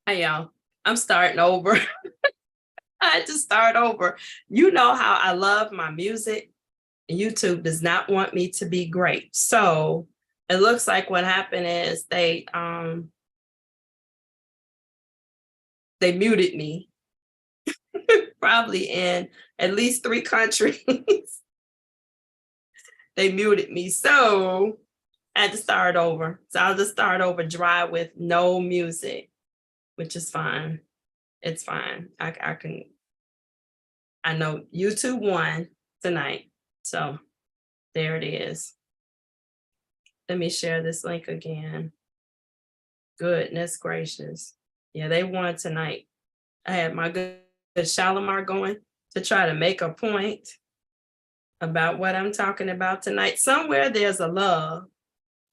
Hey y'all, I'm starting over. I had to start over. You know how I love my music. YouTube does not want me to be great. So it looks like what happened is they muted me, probably in at least 3 countries. They muted me. So I had to start over. So I'll just start over dry with no music, which is fine. It's fine. I know YouTube won tonight. So there it is. Let me share this link again. Goodness gracious. Yeah, they won tonight. I had my good Shalimar going to try to make a point about what I'm talking about tonight. Somewhere there's a love.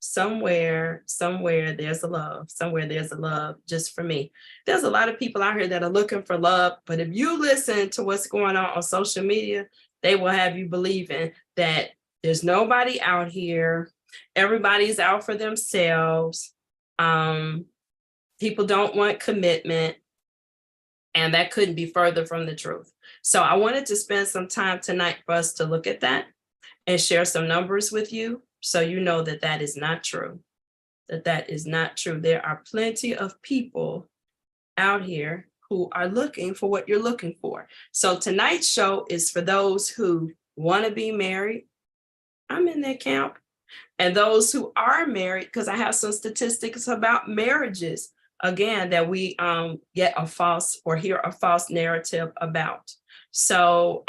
Somewhere there's a love. Somewhere there's a love just for me. There's a lot of people out here that are looking for love, but if you listen to what's going on social media, they will have you believing that there's nobody out here. Everybody's out for themselves. Um, People don't want commitment, and that couldn't be further from the truth. So I wanted to spend some time tonight for us to look at that and share some numbers with you so you know that that is not true, that is not true. There are plenty of people out here who are looking for what you're looking for. So tonight's show is for those who want to be married. I'm in that camp. And those who are married, because I have some statistics about marriages, again, that we get a false or hear a false narrative about. So,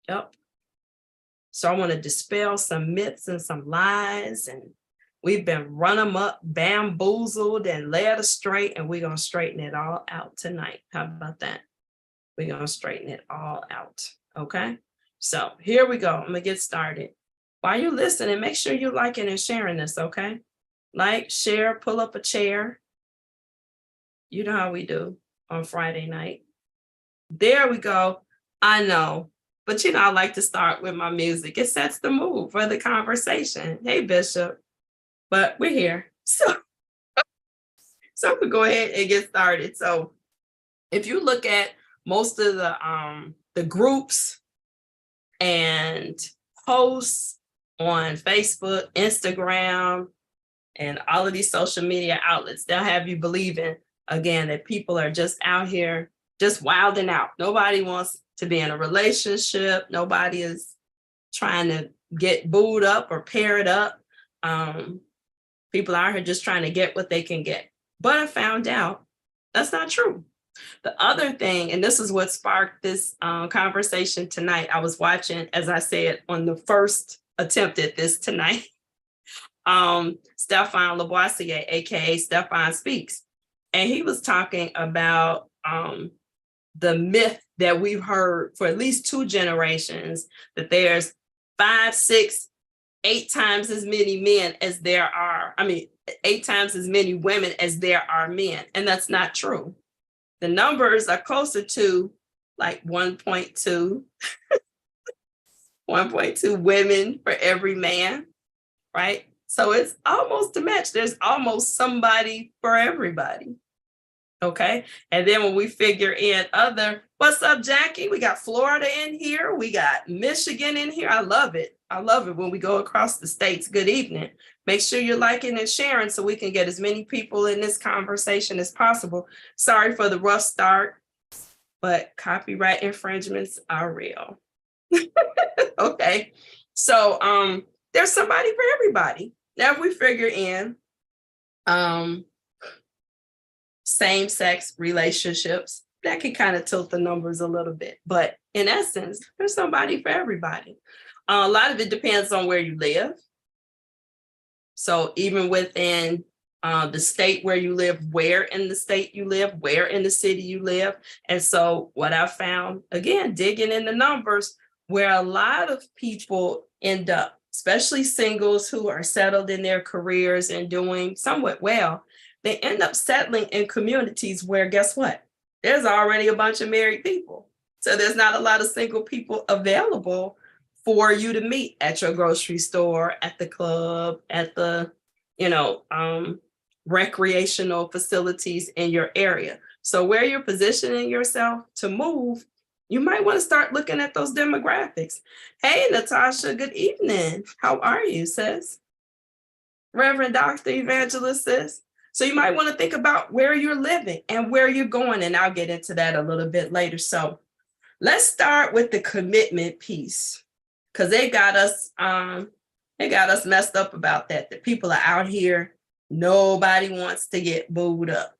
yep. So I want to dispel some myths and some lies, and we've been run them up, bamboozled, and led astray, and we're going to straighten it all out tonight. How about that? We're going to straighten it all out. Okay. So here we go. I'm going to get started. While you're listening, make sure you're liking and sharing this. Okay. Like, share, pull up a chair. You know how we do on Friday night. There we go. I know. But I like to start with my music. It sets the mood for the conversation. Hey, Bishop. But we're here. So we go ahead and get started. So if you look at most of the groups and posts on Facebook, Instagram, and all of these social media outlets, they'll have you believing again that people are just out here just wilding out. Nobody wants to be in a relationship. Nobody is trying to get booed up or paired up. People out here just trying to get what they can get. But I found out that's not true. The other thing, and this is what sparked this conversation tonight, I was watching, as I said, on the first attempt at this tonight, Stefan Lavoisier, aka Stefan Speaks. And he was talking about the myth that we've heard for at least 2 generations, that there's 5, 6, 8 times as many men as there are, 8 times as many women as there are men. And that's not true. The numbers are closer to like 1.2, 1.2 women for every man, right? So it's almost a match. There's almost somebody for everybody. Okay. And then when we figure in what's up, Jackie? We got Florida in here. We got Michigan in here. I love it. I love it when we go across the states. Good evening. Make sure you're liking and sharing so we can get as many people in this conversation as possible. Sorry for the rough start, but copyright infringements are real. Okay. So there's somebody for everybody. Now if we figure in same-sex relationships, that can kind of tilt the numbers a little bit. But in essence, there's somebody for everybody. A lot of it depends on where you live. So even within the state where you live, where in the state you live, where in the city you live. And so what I found, again, digging in the numbers, where a lot of people end up, especially singles who are settled in their careers and doing somewhat well, they end up settling in communities where, guess what? There's already a bunch of married people. So there's not a lot of single people available for you to meet at your grocery store, at the club, at the, recreational facilities in your area. So where you're positioning yourself to move, you might want to start looking at those demographics. Hey, Natasha, good evening. How are you, sis? Reverend Dr. Evangelist, sis. So you might want to think about where you're living and where you're going, and I'll get into that a little bit later. So let's start with the commitment piece, because they got us messed up about that. The people are out here, nobody wants to get booed up.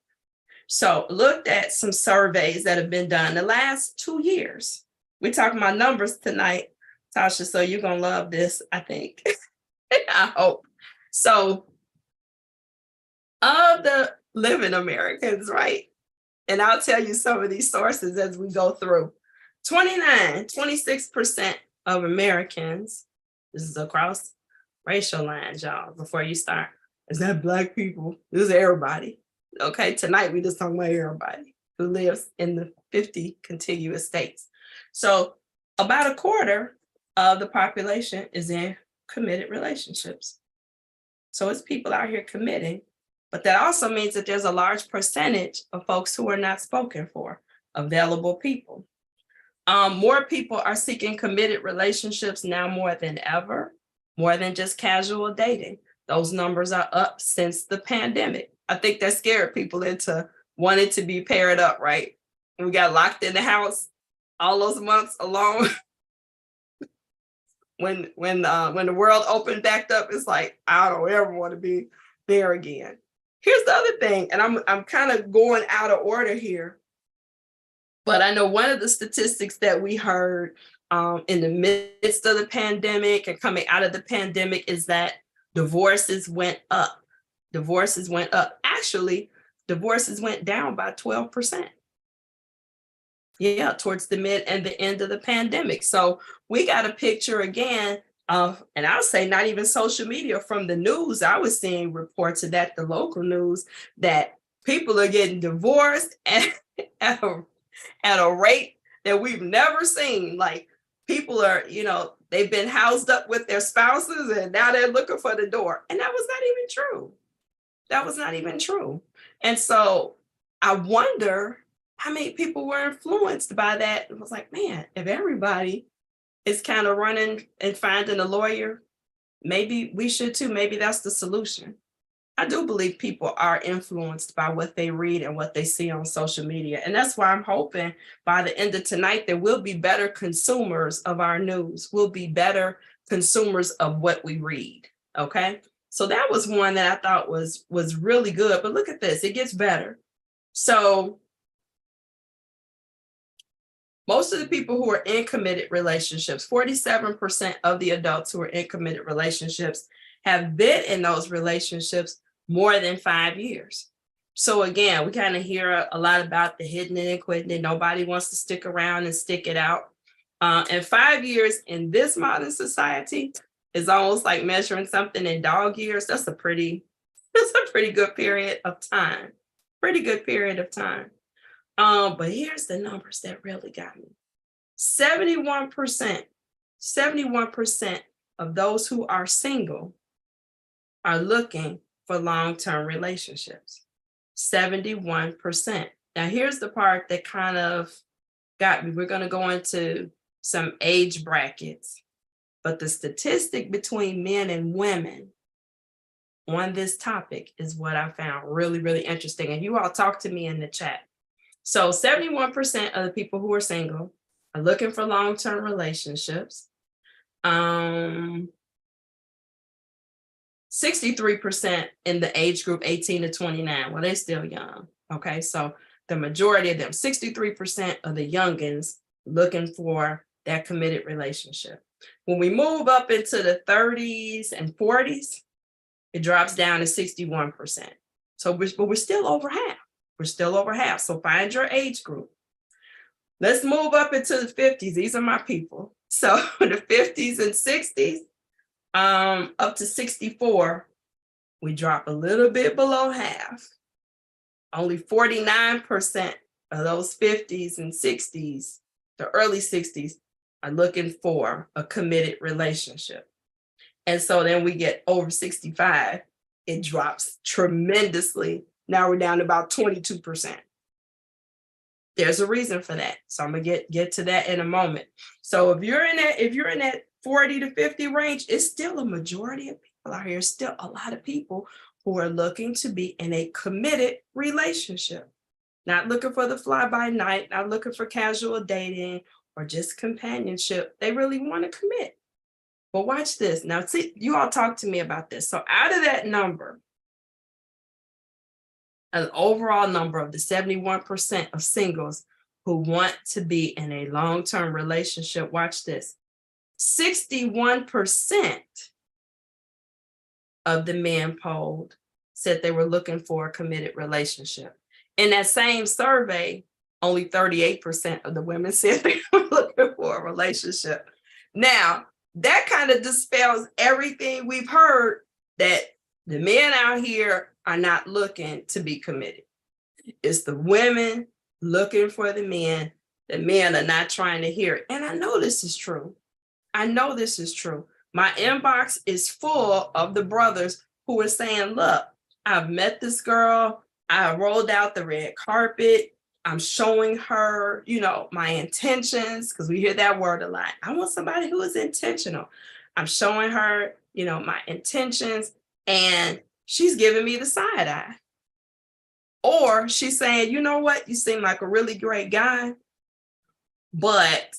So looked at some surveys that have been done the last 2 years. We're talking about numbers tonight, Tasha, so you're gonna love this, I think. I hope. So of the living Americans, right? And I'll tell you some of these sources as we go through. 26% of Americans, this is across racial lines, y'all, before you start. Is that Black people? This is everybody. Okay, tonight we just talking about everybody who lives in the 50 contiguous states. So about a quarter of the population is in committed relationships. So it's people out here committing, but that also means that there's a large percentage of folks who are not spoken for, available people. More people are seeking committed relationships now more than ever, more than just casual dating. Those numbers are up since the pandemic. I think that scared people into wanting to be paired up, right? We got locked in the house all those months alone. When the world opened back up, it's like, I don't ever want to be there again. Here's the other thing, and I'm kind of going out of order here, but I know one of the statistics that we heard in the midst of the pandemic and coming out of the pandemic is that divorces went up. Divorces went up. Actually, divorces went down by 12%. Yeah, towards the mid and the end of the pandemic. So we got a picture again of, and I'll say not even social media, from the news. I was seeing reports of that, the local news, that people are getting divorced at a rate that we've never seen. Like people are, they've been housed up with their spouses and now they're looking for the door. And that was not even true. That was not even true. And so I wonder how many people were influenced by that. It was like, man, if everybody is kind of running and finding a lawyer, maybe we should too. Maybe that's the solution. I do believe people are influenced by what they read and what they see on social media. And that's why I'm hoping by the end of tonight, there will be better consumers of our news. We'll be better consumers of what we read. Okay. So that was one that I thought was really good. But look at this, it gets better. So most of the people who are in committed relationships, 47% of the adults who are in committed relationships have been in those relationships more than 5 years. So again, we kind of hear a lot about the hitting it and quitting it. Nobody wants to stick around and stick it out. And 5 years in this modern society is almost like measuring something in dog years. That's a pretty good period of time. Pretty good period of time. But here's the numbers that really got me. 71% of those who are single are looking for long-term relationships. 71%. Now here's the part that kind of got me. We're going to go into some age brackets, but the statistic between men and women on this topic is what I found really, really interesting. And you all talk to me in the chat. So 71% of the people who are single are looking for long-term relationships. 63% in the age group 18 to 29. Well, they're still young. Okay, so the majority of them, 63% of the youngins looking for that committed relationship. When we move up into the 30s and 40s, it drops down to 61%. So we're still over half. We're still over half. So find your age group. Let's move up into the 50s. These are my people. So the 50s and 60s, up to 64, we drop a little bit below half. Only 49% of those 50s and 60s, the early 60s, are looking for a committed relationship. And so then we get over 65, it drops tremendously. Now we're down to about 22%. There's a reason for that. So I'm gonna get to that in a moment. So if you're in that 40 to 50 range, it's still a majority of people out here, still a lot of people who are looking to be in a committed relationship. Not looking for the fly by night, not looking for casual dating or just companionship. They really want to commit. But watch this. Now, see, you all talk to me about this. So out of that number, an overall number of the 71% of singles who want to be in a long-term relationship, watch this. 61% of the men polled said they were looking for a committed relationship. In that same survey, only 38% of the women said they were looking for a relationship. Now, that kind of dispels everything we've heard that the men out here are not looking to be committed. It's the women looking for the men. The men are not trying to hear it. And I know this is true. I know this is true. My inbox is full of the brothers who are saying, look, I've met this girl. I rolled out the red carpet. I'm showing her, my intentions, because we hear that word a lot. I want somebody who is intentional. I'm showing her, my intentions, and she's giving me the side eye. Or she's saying, you know what? You seem like a really great guy, but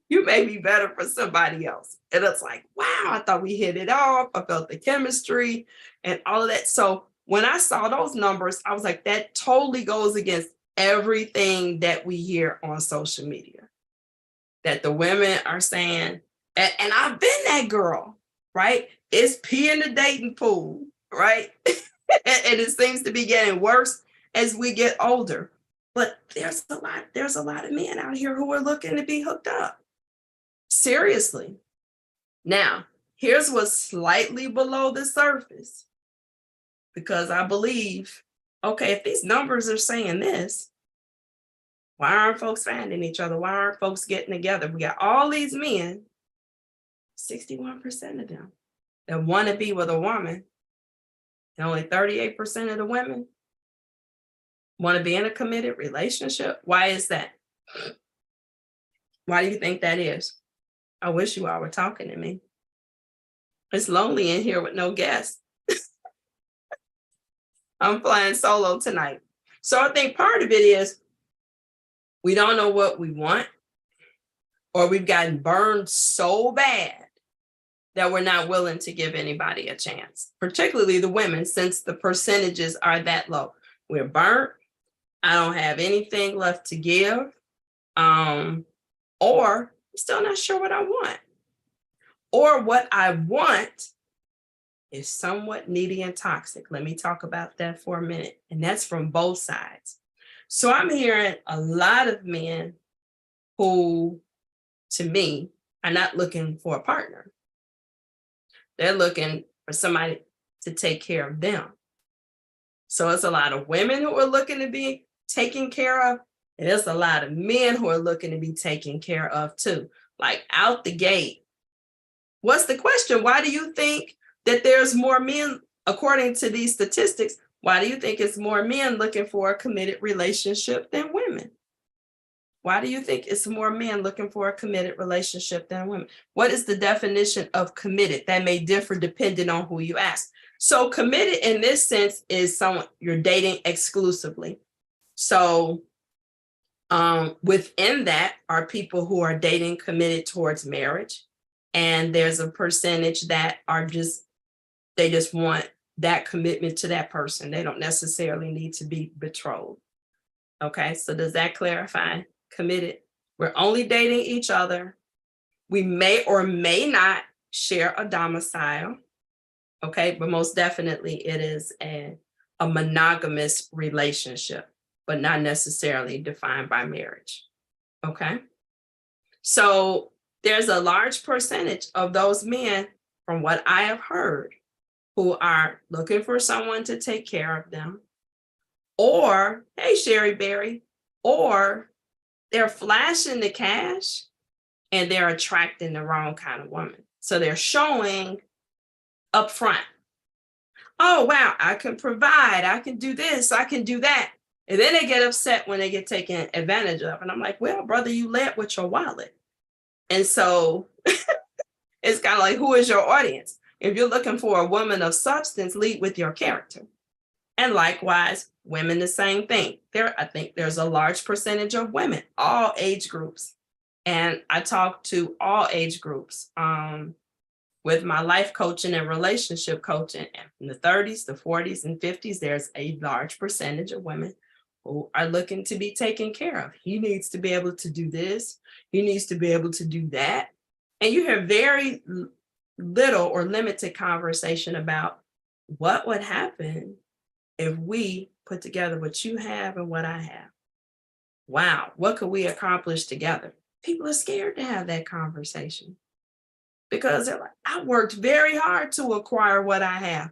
you may be better for somebody else. And it's like, wow, I thought we hit it off. I felt the chemistry and all of that. So when I saw those numbers, I was like, that totally goes against everything that we hear on social media. That the women are saying, and I've been that girl, right? It's pee in the dating pool, right? And it seems to be getting worse as we get older. But there's a lot of men out here who are looking to be hooked up. Seriously. Now, here's what's slightly below the surface. Because I believe, okay, if these numbers are saying this, why aren't folks finding each other? Why aren't folks getting together? We got all these men, 61% of them that want to be with a woman, and only 38% of the women want to be in a committed relationship. Why is that? Why do you think that is? I wish you all were talking to me. It's lonely in here with no guests. I'm flying solo tonight. So I think part of it is we don't know what we want, or we've gotten burned so bad that we're not willing to give anybody a chance, particularly the women, since the percentages are that low. We're burnt. I don't have anything left to give, or I'm still not sure what I want. Or what I want is somewhat needy and toxic. Let me talk about that for a minute. And that's from both sides. So I'm hearing a lot of men who, to me, are not looking for a partner. They're looking for somebody to take care of them. So it's a lot of women who are looking to be taken care of, and there's a lot of men who are looking to be taken care of too. Like out the gate. What's the question? Why do you think that there's more men, according to these statistics, why do you think it's more men looking for a committed relationship than women? Why do you think it's more men looking for a committed relationship than women? What is the definition of committed? That may differ depending on who you ask. So committed in this sense is someone you're dating exclusively. So within that are people who are dating committed towards marriage. And there's a percentage that are they just want that commitment to that person. They don't necessarily need to be betrothed. Okay, so does that clarify? Committed. We're only dating each other. We may or may not share a domicile. Okay, but most definitely it is a monogamous relationship, but not necessarily defined by marriage. Okay, so there's a large percentage of those men, from what I have heard, who are looking for someone to take care of them, or, hey, Sherry Berry, or they're flashing the cash and they're attracting the wrong kind of woman. So they're showing up front. Oh, wow, I can provide, I can do this, I can do that. And then they get upset when they get taken advantage of. And I'm like, well, brother, you led with your wallet. And so it's kind of like, who is your audience? If you're looking for a woman of substance, lead with your character. And likewise, women, the same thing. I think there's a large percentage of women, all age groups. And I talk to all age groups with my life coaching and relationship coaching. And in the 30s, the 40s, and 50s, there's a large percentage of women who are looking to be taken care of. He needs to be able to do this. He needs to be able to do that. And you hear very little or limited conversation about what would happen if we put together what you have and what I have. Wow, what could we accomplish together? People are scared to have that conversation because they're like, I worked very hard to acquire what I have.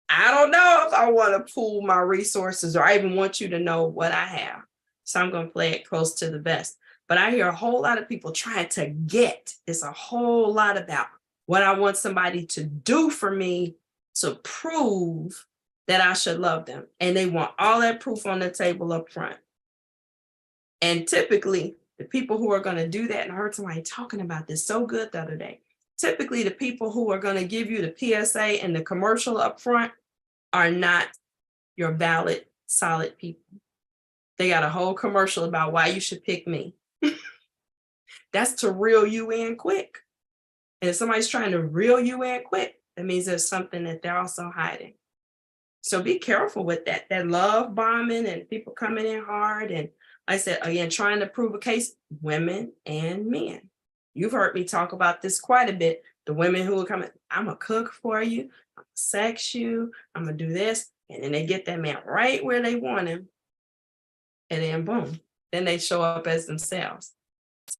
I don't know if I want to pool my resources or I even want you to know what I have. So I'm going to play it close to the vest. But I hear a whole lot of people trying to get. It's a whole lot about what I want somebody to do for me to prove that I should love them. And they want all that proof on the table up front. And typically, the people who are going to do that, and I heard somebody talking about this so good the other day, typically the people who are going to give you the PSA and the commercial up front are not your valid, solid people. They got a whole commercial about why you should pick me. That's to reel you in quick. And if somebody's trying to reel you in quick, that means there's something that they're also hiding. So be careful with that love bombing and people coming in hard. And like I said, again, trying to prove a case, women and men. You've heard me talk about this quite a bit. The women who are coming, I'm a cook for you, I'm gonna sex you, I'm gonna do this. And then they get that man right where they want him. And then boom, then they show up as themselves.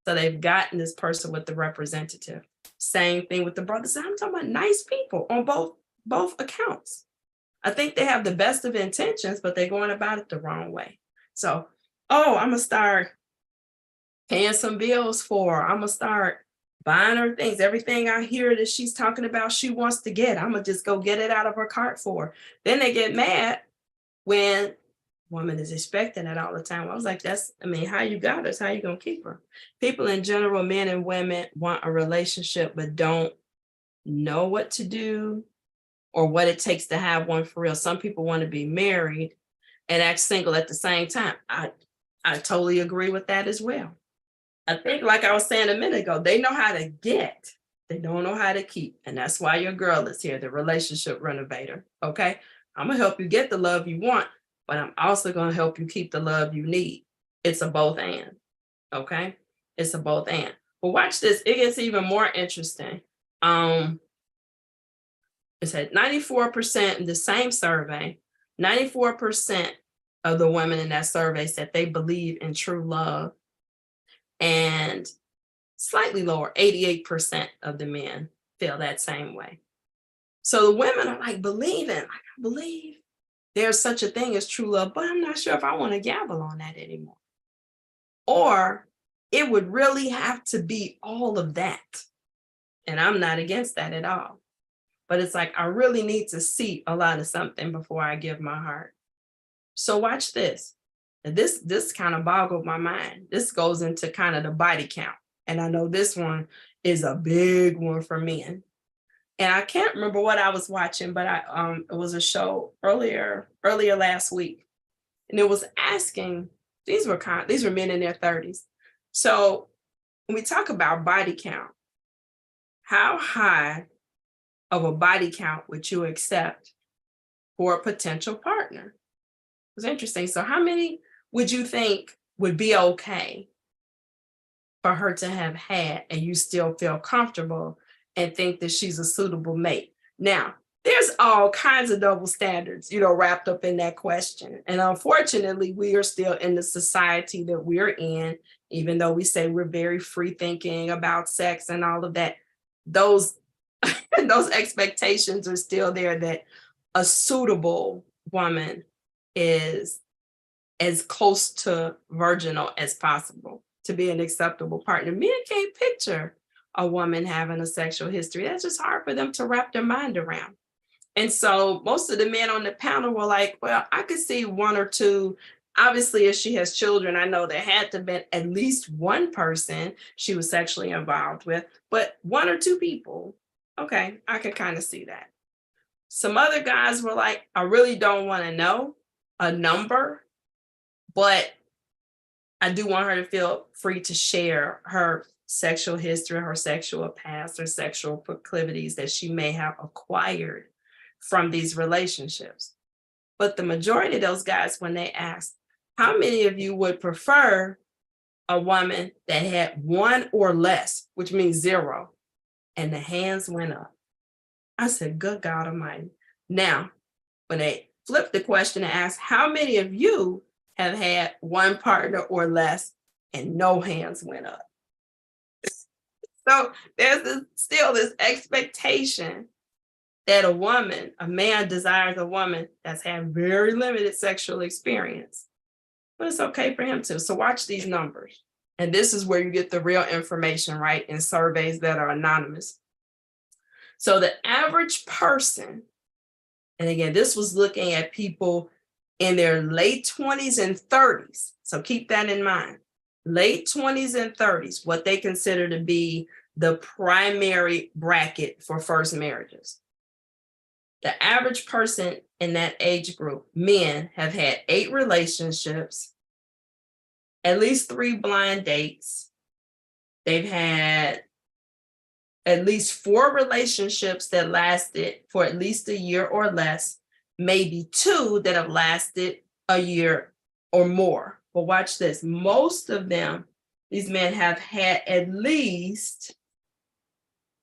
So they've gotten this person with the representative. Same thing with the brothers. I'm talking about nice people on both accounts. I think they have the best of intentions, but they're going about it the wrong way. So, I'm gonna start paying some bills for her. I'm gonna start buying her things. Everything I hear that she's talking about, she wants to get, I'm gonna just go get it out of her cart for her. Then they get mad when woman is expecting it all the time. I was like, how you got her is how you gonna keep her. People in general, men and women, want a relationship, but don't know what to do or what it takes to have one for real. Some people want to be married and act single at the same time. I totally agree with that as well. I think, like I was saying a minute ago, they know how to get, they don't know how to keep. And that's why your girl is here, the relationship renovator. Okay. I'm gonna help you get the love you want, but I'm also gonna help you keep the love you need. It's a both and. Okay. It's a both and. But watch this, it gets even more interesting. It said 94% in the same survey, 94% of the women in that survey said they believe in true love. And slightly lower, 88% of the men feel that same way. So the women are like believing, I believe there's such a thing as true love, but I'm not sure if I want to gamble on that anymore. Or it would really have to be all of that. And I'm not against that at all. But it's like, I really need to see a lot of something before I give my heart. So watch this. This kind of boggled my mind. This goes into kind of the body count. And I know this one is a big one for men. And I can't remember what I was watching, but it was a show earlier last week. And it was asking, these were men in their 30s. So when we talk about body count, how high of a body count would you accept for a potential partner? It was interesting. So how many would you think would be okay for her to have had and you still feel comfortable and think that she's a suitable mate? Now, there's all kinds of double standards, wrapped up in that question. And unfortunately, we are still in the society that we're in, even though we say we're very free thinking about sex and all of that. Those expectations are still there that a suitable woman is as close to virginal as possible to be an acceptable partner. Men can't picture a woman having a sexual history. That's just hard for them to wrap their mind around. And so most of the men on the panel were like, well, I could see one or two. Obviously, if she has children, I know there had to be at least one person she was sexually involved with, but one or two people, okay, I could kind of see that. Some other guys were like, I really don't want to know a number, but I do want her to feel free to share her sexual history, her sexual past, or sexual proclivities that she may have acquired from these relationships. But the majority of those guys, when they asked, how many of you would prefer a woman that had one or less, which means zero, and the hands went up? I said, good God Almighty. Now, when they flipped the question and asked, how many of you have had one partner or less, and no hands went up? So there's still this expectation that a man desires a woman that's had very limited sexual experience, but it's okay for him to. So watch these numbers. And this is where you get the real information, right? In surveys that are anonymous. So the average person, and again, this was looking at people in their late 20s and 30s. So keep that in mind. Late 20s and 30s, what they consider to be the primary bracket for first marriages. The average person in that age group, men, have had 8 relationships, at least 3 blind dates. They've had at least 4 relationships that lasted for at least a year or less, maybe 2 that have lasted a year or more. But watch this. Most of them, these men have had at least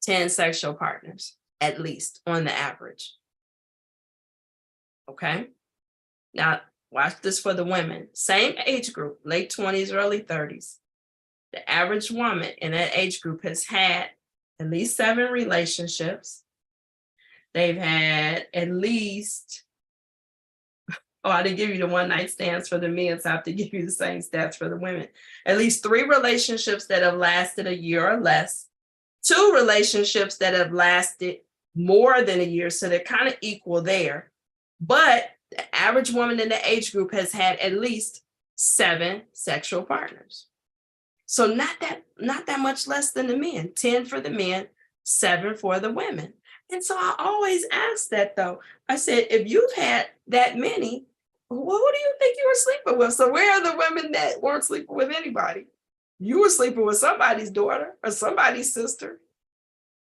10 sexual partners, at least on the average. Okay. Now, watch this for the women. Same age group, late 20s, early 30s. The average woman in that age group has had at least 7 relationships. They've had at least, I didn't give you the one night stands for the men, so I have to give you the same stats for the women. At least 3 relationships that have lasted a year or less, 2 relationships that have lasted more than a year, so they're kind of equal there. But the average woman in the age group has had at least 7 sexual partners. So not that much less than the men. 10 for the men, 7 for the women. And so I always ask that though. I said, if you've had that many, who do you think you were sleeping with? So where are the women that weren't sleeping with anybody? You were sleeping with somebody's daughter or somebody's sister,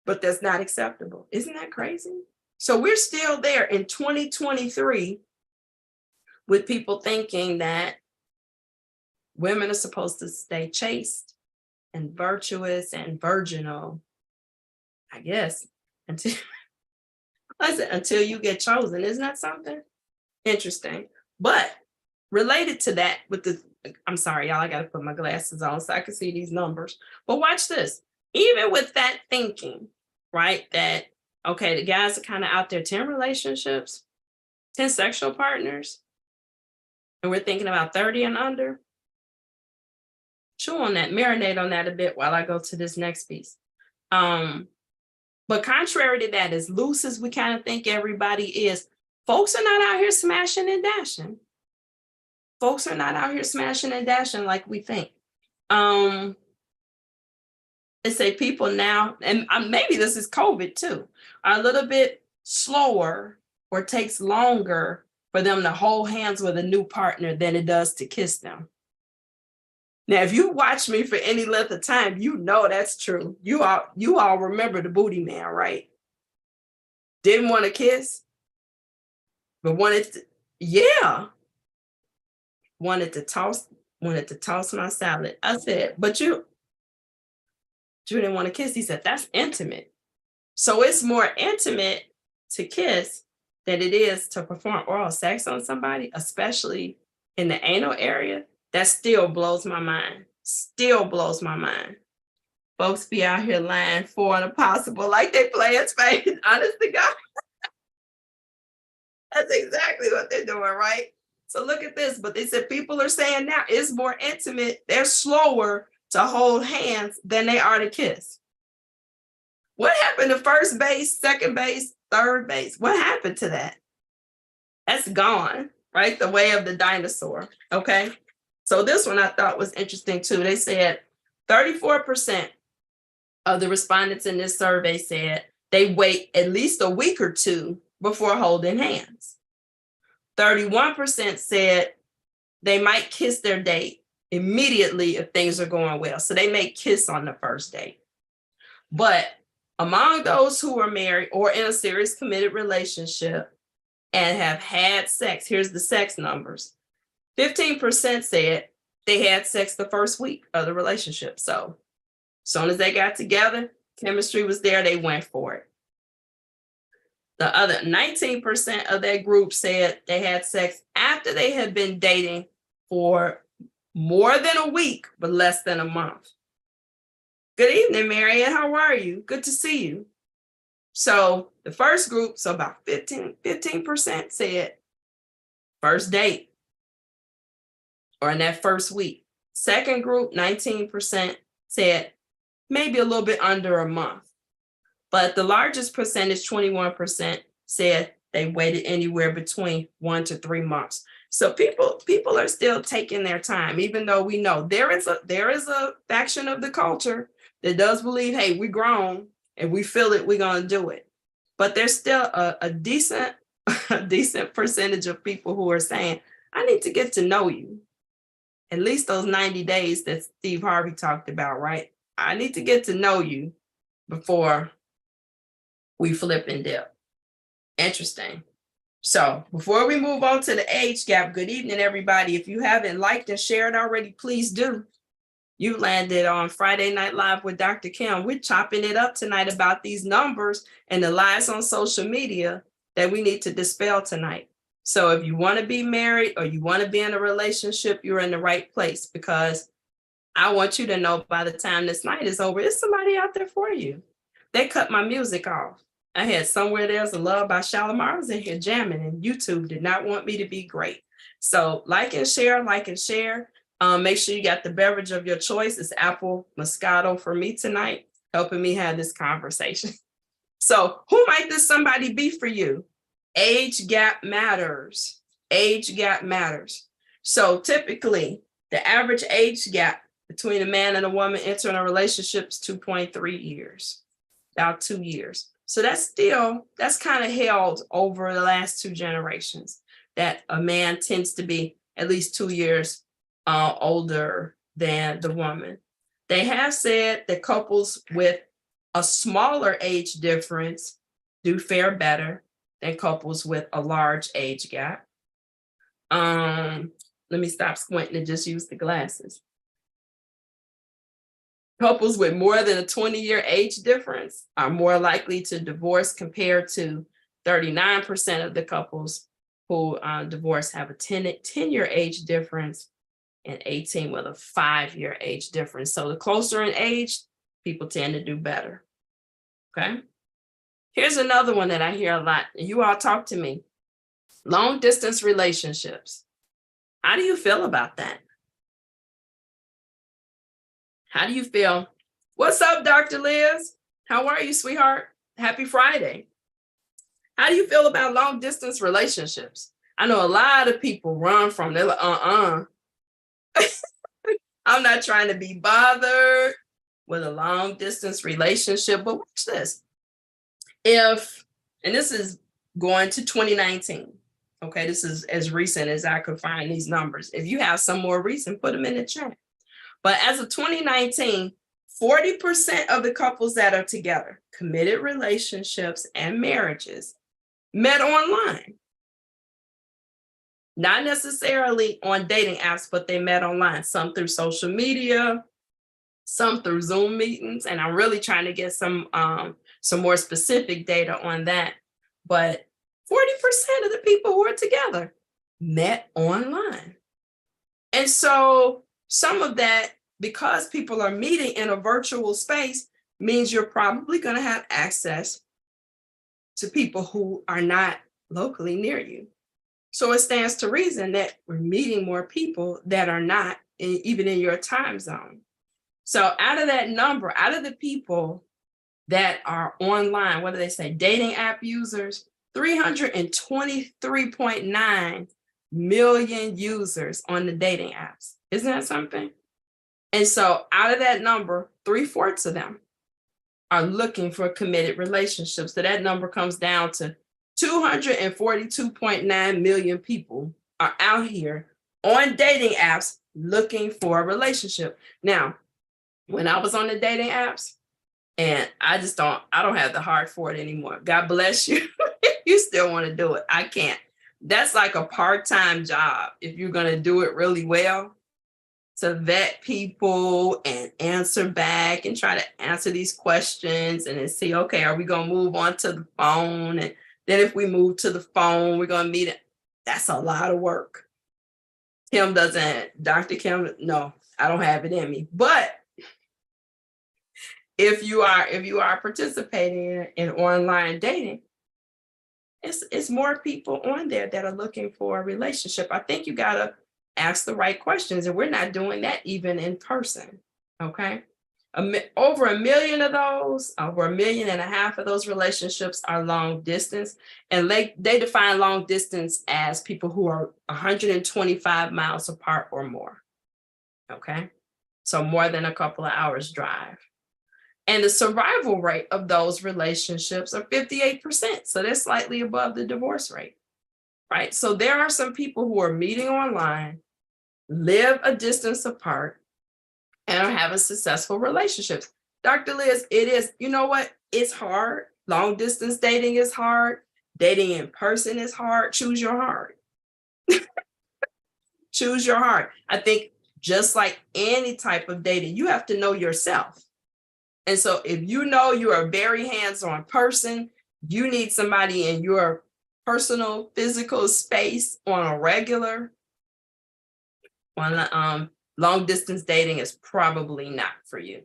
but that's not acceptable. Isn't that crazy? So we're still there in 2023 with people thinking that women are supposed to stay chaste and virtuous and virginal, I guess, until you get chosen. Isn't that something interesting? But related to that, I'm sorry, y'all, I got to put my glasses on so I can see these numbers. But watch this. Even with that thinking, right, that, okay, the guys are kind of out there, 10 relationships, 10 sexual partners, and we're thinking about 30 and under. Chew on that, marinate on that a bit while I go to this next piece. But contrary to that, as loose as we kind of think everybody is, folks are not out here smashing and dashing. Folks are not out here smashing and dashing like we think. They say people now, and maybe this is COVID too, are a little bit slower or takes longer for them to hold hands with a new partner than it does to kiss them. Now, if you watch me for any length of time, you know that's true. You all remember the booty man, right? Didn't want to kiss, but wanted to toss my salad. I said, but you didn't want to kiss. He said, that's intimate. So it's more intimate to kiss than it is to perform oral sex on somebody, especially in the anal area. That still blows my mind. Still blows my mind. Folks be out here lying for an impossible, like they play in space. Honest to God. That's exactly what they're doing, right? So look at this. But they said people are saying now it's more intimate. They're slower to hold hands than they are to kiss. What happened to first base, second base, third base? What happened to that? That's gone, right? The way of the dinosaur. Okay. So this one I thought was interesting too. They said 34% of the respondents in this survey said they wait at least a week or two before holding hands. 31% said they might kiss their date immediately if things are going well. So they may kiss on the first date. But among those who are married or in a serious committed relationship and have had sex, here's the sex numbers. 15% said they had sex the first week of the relationship. So as soon as they got together, chemistry was there, they went for it. The other 19% of that group said they had sex after they had been dating for more than a week, but less than a month. Good evening, Marianne. How are you? Good to see you. So the first group, so about 15% said first date or in that first week. Second group, 19% said maybe a little bit under a month. But the largest percentage, 21%, said they waited anywhere between 1 to 3 months. So people are still taking their time, even though we know there is a faction of the culture that does believe, hey, we grown and we feel it, we're gonna do it. But there's still a decent percentage of people who are saying, I need to get to know you. At least those 90 days that Steve Harvey talked about, right? I need to get to know you before we flip and dip. Interesting. So before we move on to the age gap, good evening, everybody. If you haven't liked and shared already, please do. You landed on Friday Night Live with Dr. Kim. We're chopping it up tonight about these numbers and the lies on social media that we need to dispel tonight. So if you want to be married or you want to be in a relationship, you're in the right place, because I want you to know by the time this night is over, there's somebody out there for you. They cut my music off. I had Somewhere There's a Love by Shalimar. I was in here jamming and YouTube did not want me to be great. So like and share, make sure you got the beverage of your choice. It's apple Moscato for me tonight, helping me have this conversation. So who might this somebody be for you? Age gap matters. Age gap matters. So typically the average age gap between a man and a woman entering a relationship is 2.3 years, about 2 years. So that's kind of held over the last 2 generations, that a man tends to be at least 2 years older than the woman. They have said that couples with a smaller age difference do fare better than couples with a large age gap. Let me stop squinting and just use the glasses. Couples with more than a 20-year age difference are more likely to divorce, compared to 39% of the couples who divorce have a 10-year age difference, and 18 with a 5-year age difference. So the closer in age, people tend to do better. Okay. Here's another one that I hear a lot, and you all talk to me. Long distance relationships. How do you feel about that? How do you feel? What's up, Dr. Liz? How are you, sweetheart? Happy Friday. How do you feel about long distance relationships? I know a lot of people run from, they're like, I'm not trying to be bothered with a long distance relationship, but watch this. And this is going to 2019, okay, this is as recent as I could find these numbers. If you have some more recent, put them in the chat. But as of 2019, 40% of the couples that are together, committed relationships and marriages, met online. Not necessarily on dating apps, but they met online, some through social media, some through Zoom meetings. And I'm really trying to get some more specific data on that. But 40% of the people who are together met online. And so some of that, because people are meeting in a virtual space, means you're probably going to have access to people who are not locally near you. So it stands to reason that we're meeting more people that are not even in your time zone. So out of that number, out of the people that are online, what do they say? Dating app users, 323.9 million users on the dating apps. Isn't that something? And so out of that number, 3/4 of them are looking for committed relationships. So that number comes down to 242.9 million people are out here on dating apps looking for a relationship. Now, when I was on the dating apps, and I don't have the heart for it anymore. God bless you. You still want to do it. I can't. That's like a part-time job if you're going to do it really well, to vet people and answer back and try to answer these questions and then see, okay, are we going to move on to the phone? And then if we move to the phone, we're going to meet it. That's a lot of work. Dr. Kim, no, I don't have it in me. But if you are participating in online dating, it's more people on there that are looking for a relationship. I think you got to ask the right questions, and we're not doing that even in person. Okay. Over 1 million of those, over 1.5 million of those relationships are long distance. And they define long distance as people who are 125 miles apart or more. Okay. So more than a couple of hours drive. And the survival rate of those relationships are 58%. So they're slightly above the divorce rate, right? So there are some people who are meeting online, live a distance apart, and are having successful relationships. Dr. Liz, it is, you know what? It's hard. Long distance dating is hard. Dating in person is hard. Choose your heart. Choose your heart. I think just like any type of dating, you have to know yourself. And so if you know you're a very hands-on person, you need somebody in your personal physical space on a regular, long distance dating is probably not for you.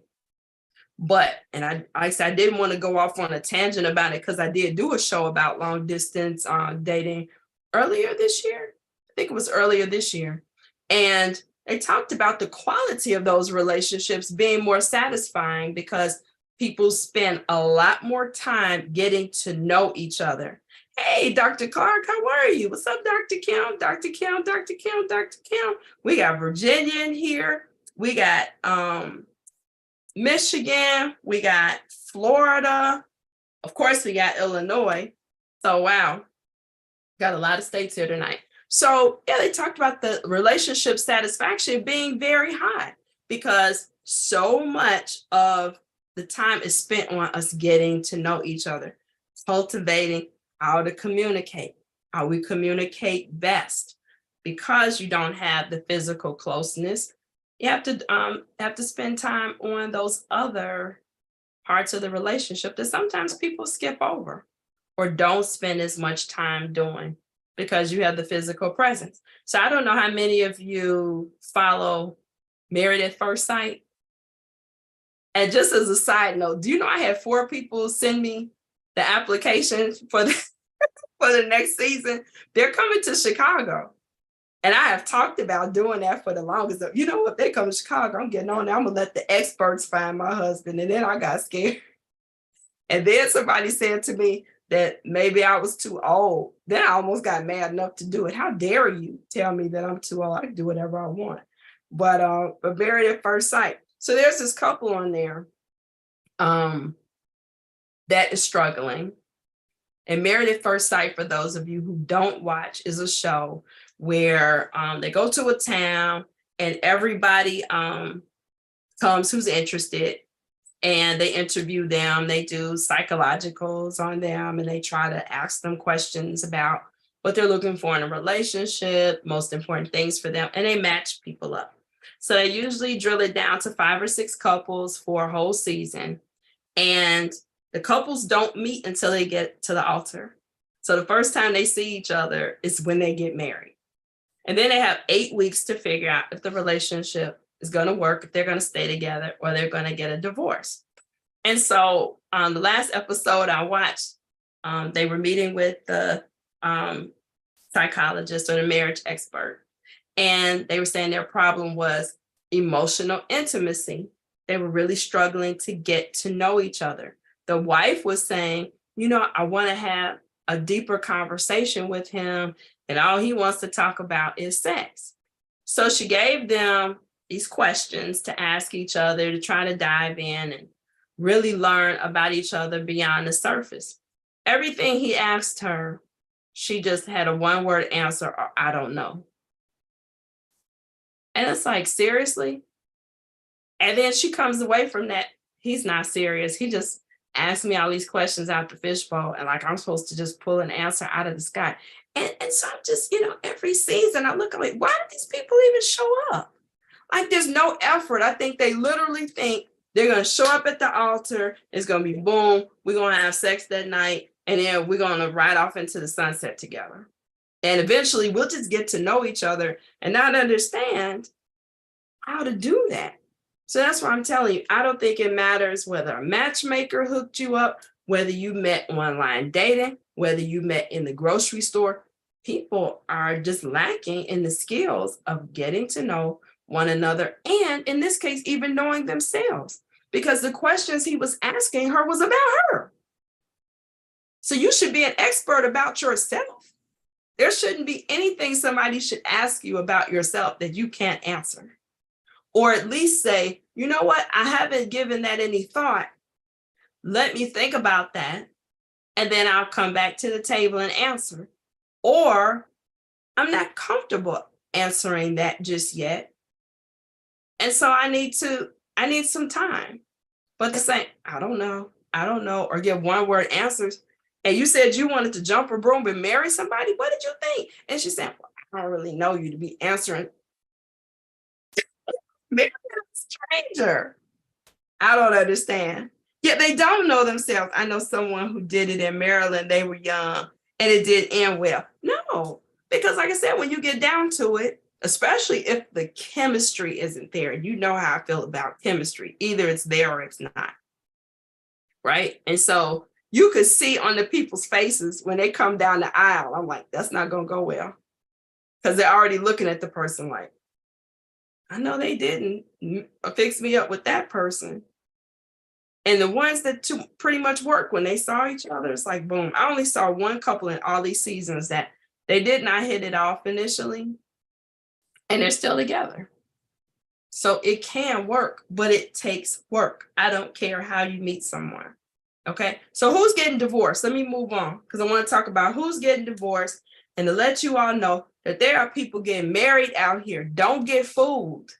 But, and I didn't want to go off on a tangent about it because I did do a show about long distance dating earlier this year. I think it was earlier this year. And they talked about the quality of those relationships being more satisfying because people spend a lot more time getting to know each other. Hey, Dr. Clark, how are you? What's up, Dr. Kim? Dr. Kim, Dr. Kim, Dr. Kim. We got Virginia in here. We got Michigan. We got Florida. Of course, we got Illinois. So, wow, got a lot of states here tonight. So yeah, they talked about the relationship satisfaction being very high because so much of the time is spent on us getting to know each other, cultivating how to communicate, how we communicate best. Because you don't have the physical closeness, you have to spend time on those other parts of the relationship that sometimes people skip over or don't spend as much time doing, because you have the physical presence. So I don't know how many of you follow Married at First Sight. And just as a side note, do you know I had 4 people send me the application for the next season? They're coming to Chicago. And I have talked about doing that for the longest. You know, if they come to Chicago, I'm getting on there. I'm going to let the experts find my husband. And then I got scared. And then somebody said to me, that maybe I was too old. Then I almost got mad enough to do it. How dare you tell me that I'm too old? I can do whatever I want. But Married at First Sight. So there's this couple on there that is struggling. And Married at First Sight, for those of you who don't watch, is a show where they go to a town and everybody comes who's interested. And they interview them, they do psychologicals on them, and they try to ask them questions about what they're looking for in a relationship, most important things for them, and they match people up. So they usually drill it down to 5 or 6 couples for a whole season. And the couples don't meet until they get to the altar. So the first time they see each other is when they get married. And then they have 8 weeks to figure out if the relationship is going to work, if they're going to stay together, or they're going to get a divorce. And so on the last episode I watched, they were meeting with the psychologist or the marriage expert. And they were saying their problem was emotional intimacy. They were really struggling to get to know each other. The wife was saying, I want to have a deeper conversation with him, and all he wants to talk about is sex. So she gave them these questions to ask each other to try to dive in and really learn about each other beyond the surface. Everything he asked her, she just had a one-word answer, or I don't know. And it's like, seriously? And then she comes away from that. He's not serious. He just asked me all these questions out the fishbowl, and like I'm supposed to just pull an answer out of the sky. And so I'm just, every season I look, I'm like, why do these people even show up? Like there's no effort. I think they literally think they're going to show up at the altar. It's going to be boom. We're going to have sex that night. And then we're going to ride off into the sunset together. And eventually we'll just get to know each other and not understand how to do that. So that's why I'm telling you, I don't think it matters whether a matchmaker hooked you up, whether you met online dating, whether you met in the grocery store. People are just lacking in the skills of getting to know one another, and in this case, even knowing themselves, because the questions he was asking her was about her. So you should be an expert about yourself. There shouldn't be anything somebody should ask you about yourself that you can't answer. Or at least say, you know what, I haven't given that any thought. Let me think about that. And then I'll come back to the table and answer. Or I'm not comfortable answering that just yet. And so I need some time. But to say, I don't know, or give one word answers. And you said you wanted to jump a broom and marry somebody. What did you think? And she said, well, I don't really know you to be answering. Marry a stranger. I don't understand. Yet they don't know themselves. I know someone who did it in Maryland. They were young and it did end well. No, because like I said, when you get down to it, especially if the chemistry isn't there, and you know how I feel about chemistry, either it's there or it's not. Right. And so you could see on the people's faces when they come down the aisle, I'm like, that's not going to go well. Because they're already looking at the person like, I know they didn't fix me up with that person. And the ones that pretty much work when they saw each other, it's like, boom. I only saw one couple in all these seasons that they did not hit it off initially, and they're still together. So it can work, but it takes work. I don't care how you meet someone. Okay. So who's getting divorced? Let me move on, because I want to talk about who's getting divorced and to let you all know that there are people getting married out here. Don't get fooled.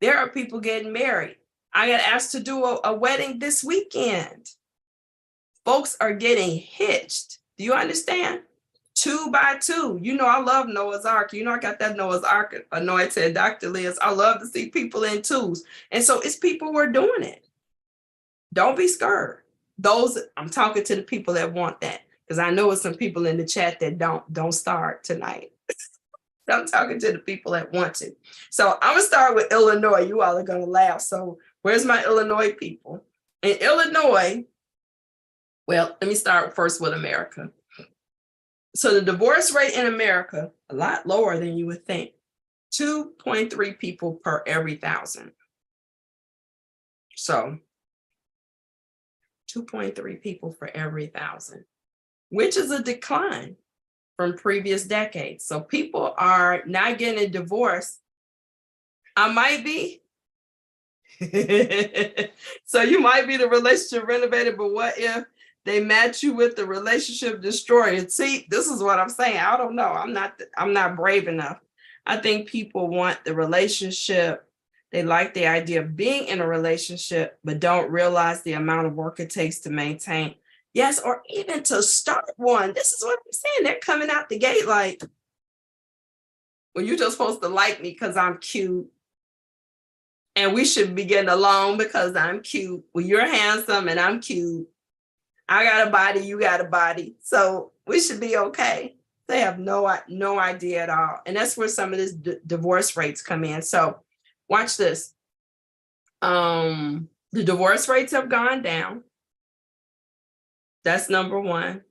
There are people getting married. I got asked to do a wedding this weekend. Folks are getting hitched. Do you understand? 2 by 2. I love Noah's Ark. I got that Noah's Ark anointed, Dr. Liz. I love to see people in twos. And so it's people who are doing it. Don't be scared. I'm talking to the people that want that, because I know it's some people in the chat that don't start tonight. I'm talking to the people that want to. So I'm going to start with Illinois. You all are going to laugh. So where's my Illinois people? In Illinois, well, let me start first with America. So the divorce rate in America, a lot lower than you would think. 2.3 people per every 1,000. So 2.3 people for every 1,000, which is a decline from previous decades. So people are not getting a divorce. I might be. So you might be the relationship renovator, but what if they match you with the relationship destroyer? See, this is what I'm saying. I don't know. I'm not brave enough. I think people want the relationship. They like the idea of being in a relationship, but don't realize the amount of work it takes to maintain. Yes, or even to start one. This is what I'm saying. They're coming out the gate like, well, you're just supposed to like me because I'm cute. And we should be getting along because I'm cute. Well, you're handsome and I'm cute. I got a body, you got a body. So we should be okay. They have no idea at all. And that's where some of this divorce rates come in. So watch this. The divorce rates have gone down. That's number one.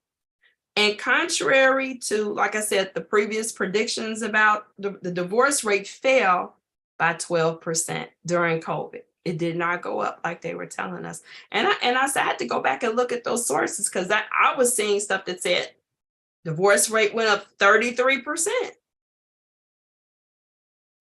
And contrary to, like I said, the previous predictions about the divorce rate fell by 12% during COVID. It did not go up like they were telling us. And I said I had to go back and look at those sources because I was seeing stuff that said divorce rate went up 33%.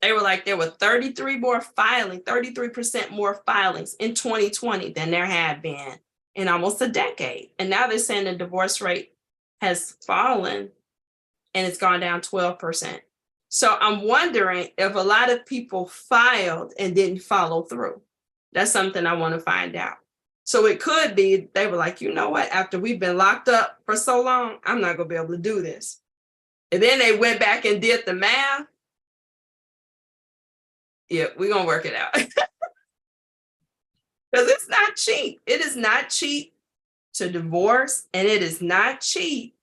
They were like there were 33% more filings in 2020 than there had been in almost a decade. And now they're saying the divorce rate has fallen and it's gone down 12%. So I'm wondering if a lot of people filed and didn't follow through. That's something I want to find out. So it could be they were like, you know what, after we've been locked up for so long, I'm not going to be able to do this. And then they went back and did the math. Yeah, we're going to work it out. Because it's not cheap. It is not cheap to divorce, and it is not cheap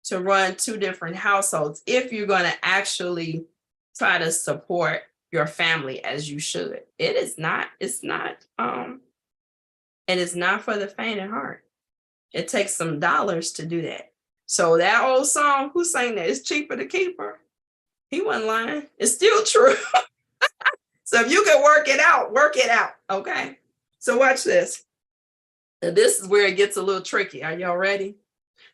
to run two different households if you're going to actually try to support your family as you should. It's not, and it's not for the faint of heart. It takes some dollars to do that. So that old song, who sang that? It's cheaper to keep her. He wasn't lying. It's still true. So if you can work it out, okay? So watch this. And this is where it gets a little tricky. Are y'all ready?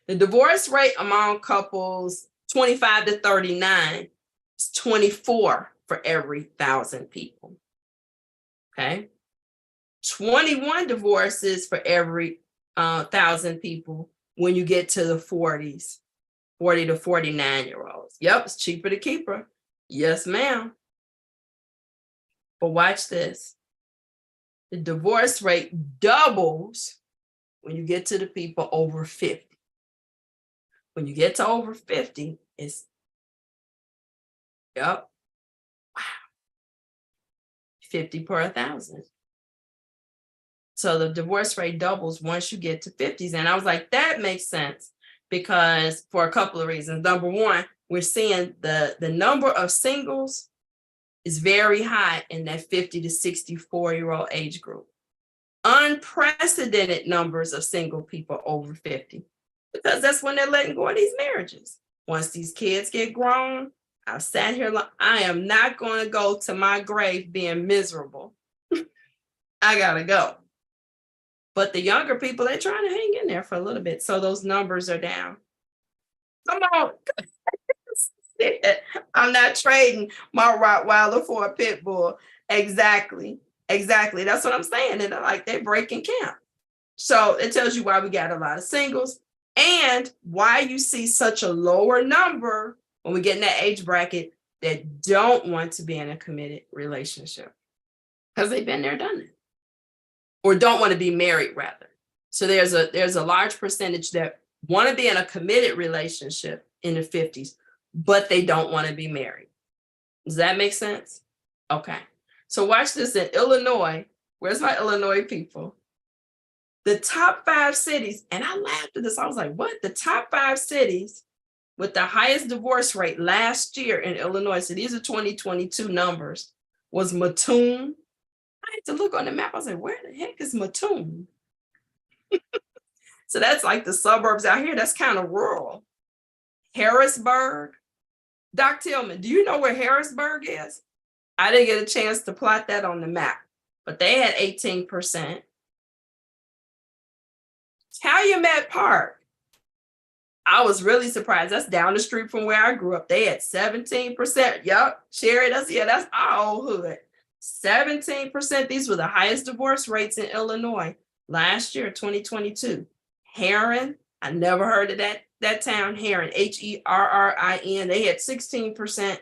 The divorce rate among couples 25 to 39 is 24 for every 1,000 people. Okay? 21 divorces for every 1,000 people when you get to the 40s, 40 to 49-year-olds. Yep, it's cheaper to keep her. Yes, ma'am. But watch this. The divorce rate doubles when you get to the people over 50. When you get to over 50, it's, yep, wow, 50 per 1,000. So the divorce rate doubles once you get to 50s. And I was like, that makes sense because for a couple of reasons. Number one, we're seeing the number of singles is very high in that 50 to 64-year-old age group. Unprecedented numbers of single people over 50, because that's when they're letting go of these marriages. Once these kids get grown, I've sat here, I am not going to go to my grave being miserable. I gotta go. But the younger people, they're trying to hang in there for a little bit. So those numbers are down. Come on. I'm not trading my Rottweiler for a pit bull. Exactly. That's what I'm saying. And they're breaking camp. So it tells you why we got a lot of singles and why you see such a lower number when we get in that age bracket that don't want to be in a committed relationship because they've been there, done it, or don't want to be married rather. So there's a large percentage that want to be in a committed relationship in the 50s, but they don't want to be married. Does that make sense? Okay. So watch this in Illinois. Where's my Illinois people? The top 5 cities, and I laughed at this. I was like, what? The top 5 cities with the highest divorce rate last year in Illinois, so these are 2022 numbers, was Mattoon. I had to look on the map. I was like, where the heck is Mattoon? So that's like the suburbs out here. That's kind of rural. Harrisburg. Doc Tillman, do you know where Harrisburg is? I didn't get a chance to plot that on the map, but they had 18%. Calumet Park. I was really surprised. That's down the street from where I grew up. They had 17%. Yup, Sherry, that's our old hood. 17%. These were the highest divorce rates in Illinois last year, 2022. Herrin, I never heard of that town, Herrin, Herrin. They had 16%.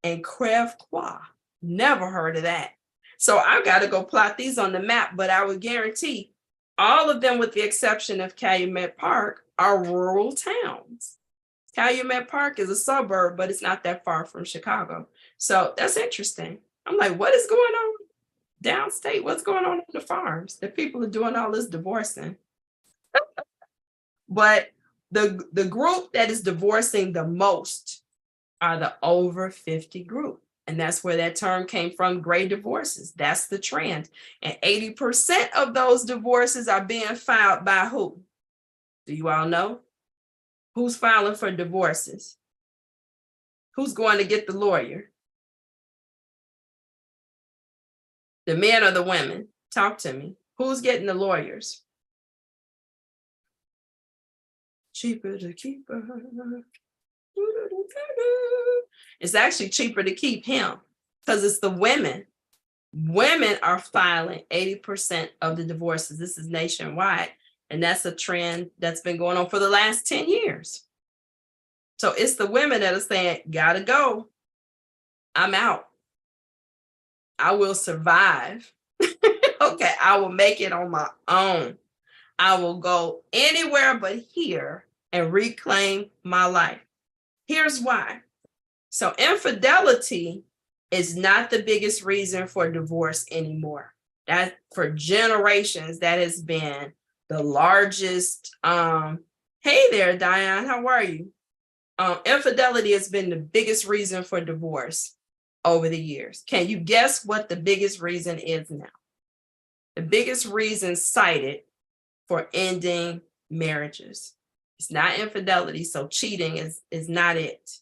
And Crèvecoeur, never heard of that. So I've got to go plot these on the map, but I would guarantee all of them, with the exception of Calumet Park, are rural towns. Calumet Park is a suburb, but it's not that far from Chicago. So that's interesting. I'm like, what is going on downstate? What's going on the farms? The people are doing all this divorcing. But the group that is divorcing the most are the over 50 group. And that's where that term came from, gray divorces. That's the trend. And 80% of those divorces are being filed by who? Do you all know? Who's filing for divorces? Who's going to get the lawyer? The men or the women? Talk to me. Who's getting the lawyers? Cheaper to keep her. It's actually cheaper to keep him because it's the women. Women are filing 80% of the divorces. This is nationwide. And that's a trend that's been going on for the last 10 years. So it's the women that are saying, gotta go. I'm out. I will survive. Okay, I will make it on my own. I will go anywhere but here and reclaim my life. Here's why. So infidelity is not the biggest reason for divorce anymore. That for generations, that has been the largest. Hey there, Diane, how are you? Infidelity has been the biggest reason for divorce over the years. Can you guess what the biggest reason is now? The biggest reason cited for ending marriages. It's not infidelity, so cheating is not it.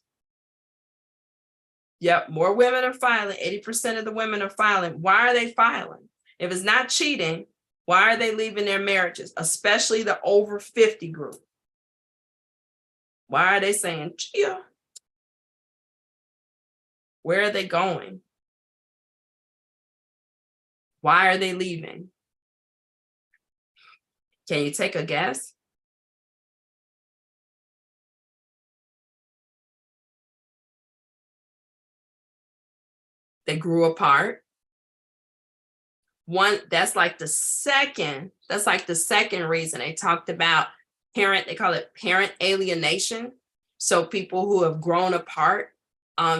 Yep, more women are filing. 80% of the women are filing. Why are they filing? If it's not cheating, why are they leaving their marriages, especially the over 50 group? Why are they saying, Chia? Where are they going? Why are they leaving? Can you take a guess? They grew apart. That's like the second reason. They talked about they call it parent alienation. So people who have grown apart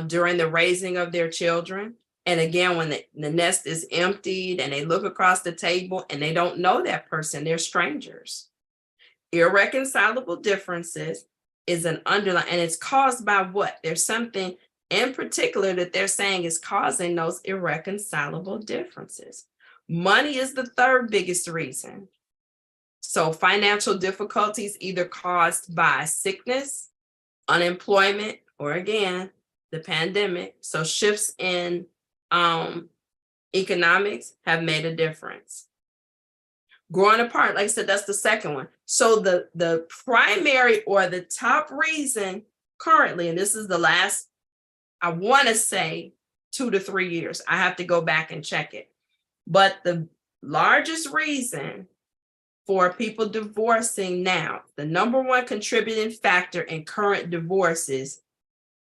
during the raising of their children. And again, when the nest is emptied and they look across the table and they don't know that person, they're strangers. Irreconcilable differences is an underlying, and it's caused by what? There's something in particular that they're saying is causing those irreconcilable differences. Money is the third biggest reason. So financial difficulties either caused by sickness, unemployment, or again, the pandemic. So shifts in economics have made a difference. Growing apart, like I said, that's the second one. So the primary or the top reason currently, and this is the last, I want to say 2 to 3 years. I have to go back and check it. But the largest reason for people divorcing now, the number one contributing factor in current divorces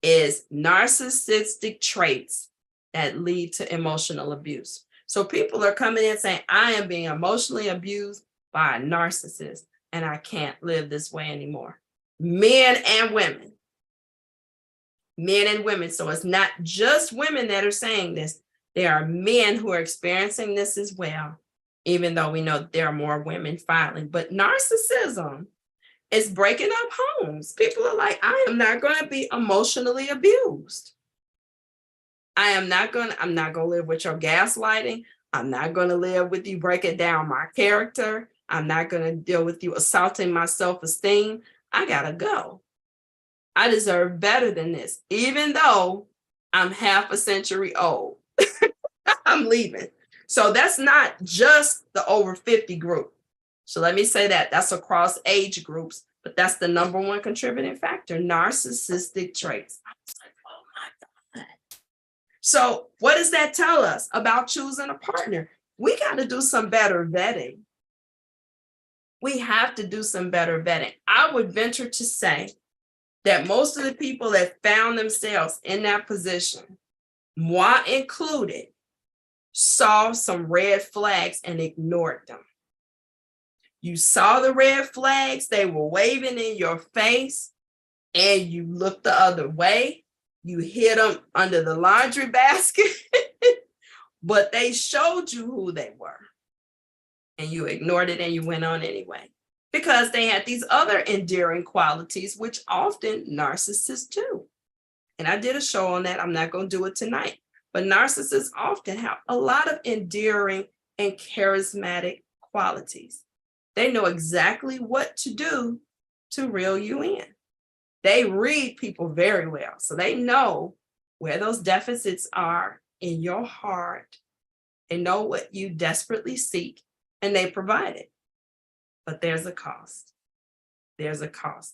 is narcissistic traits that lead to emotional abuse. So people are coming in saying, I am being emotionally abused by a narcissist and I can't live this way anymore. Men and women. Men and women. So it's not just women that are saying this. There are men who are experiencing this as well, even though we know there are more women filing. But narcissism is breaking up homes. People are like, I am not going to be emotionally abused. I'm not going to live with your gaslighting. I'm not going to live with you breaking down my character. I'm not going to deal with you assaulting my self-esteem. I got to go. I deserve better than this, even though I'm half a century old. I'm leaving. So that's not just the over 50 group. So let me say that that's across age groups, but that's the number one contributing factor, narcissistic traits. I was like, oh my God. So what does that tell us about choosing a partner? We got to do some better vetting. We have to do some better vetting. I would venture to say that most of the people that found themselves in that position, moi included, saw some red flags and ignored them. You saw the red flags, they were waving in your face, and you looked the other way. You hid them under the laundry basket, but they showed you who they were. And you ignored it and you went on anyway, because they had these other endearing qualities, which often narcissists do. And I did a show on that. I'm not going to do it tonight. But narcissists often have a lot of endearing and charismatic qualities. They know exactly what to do to reel you in. They read people very well. So they know where those deficits are in your heart They know what you desperately seek and they provide it. But there's a cost. There's a cost.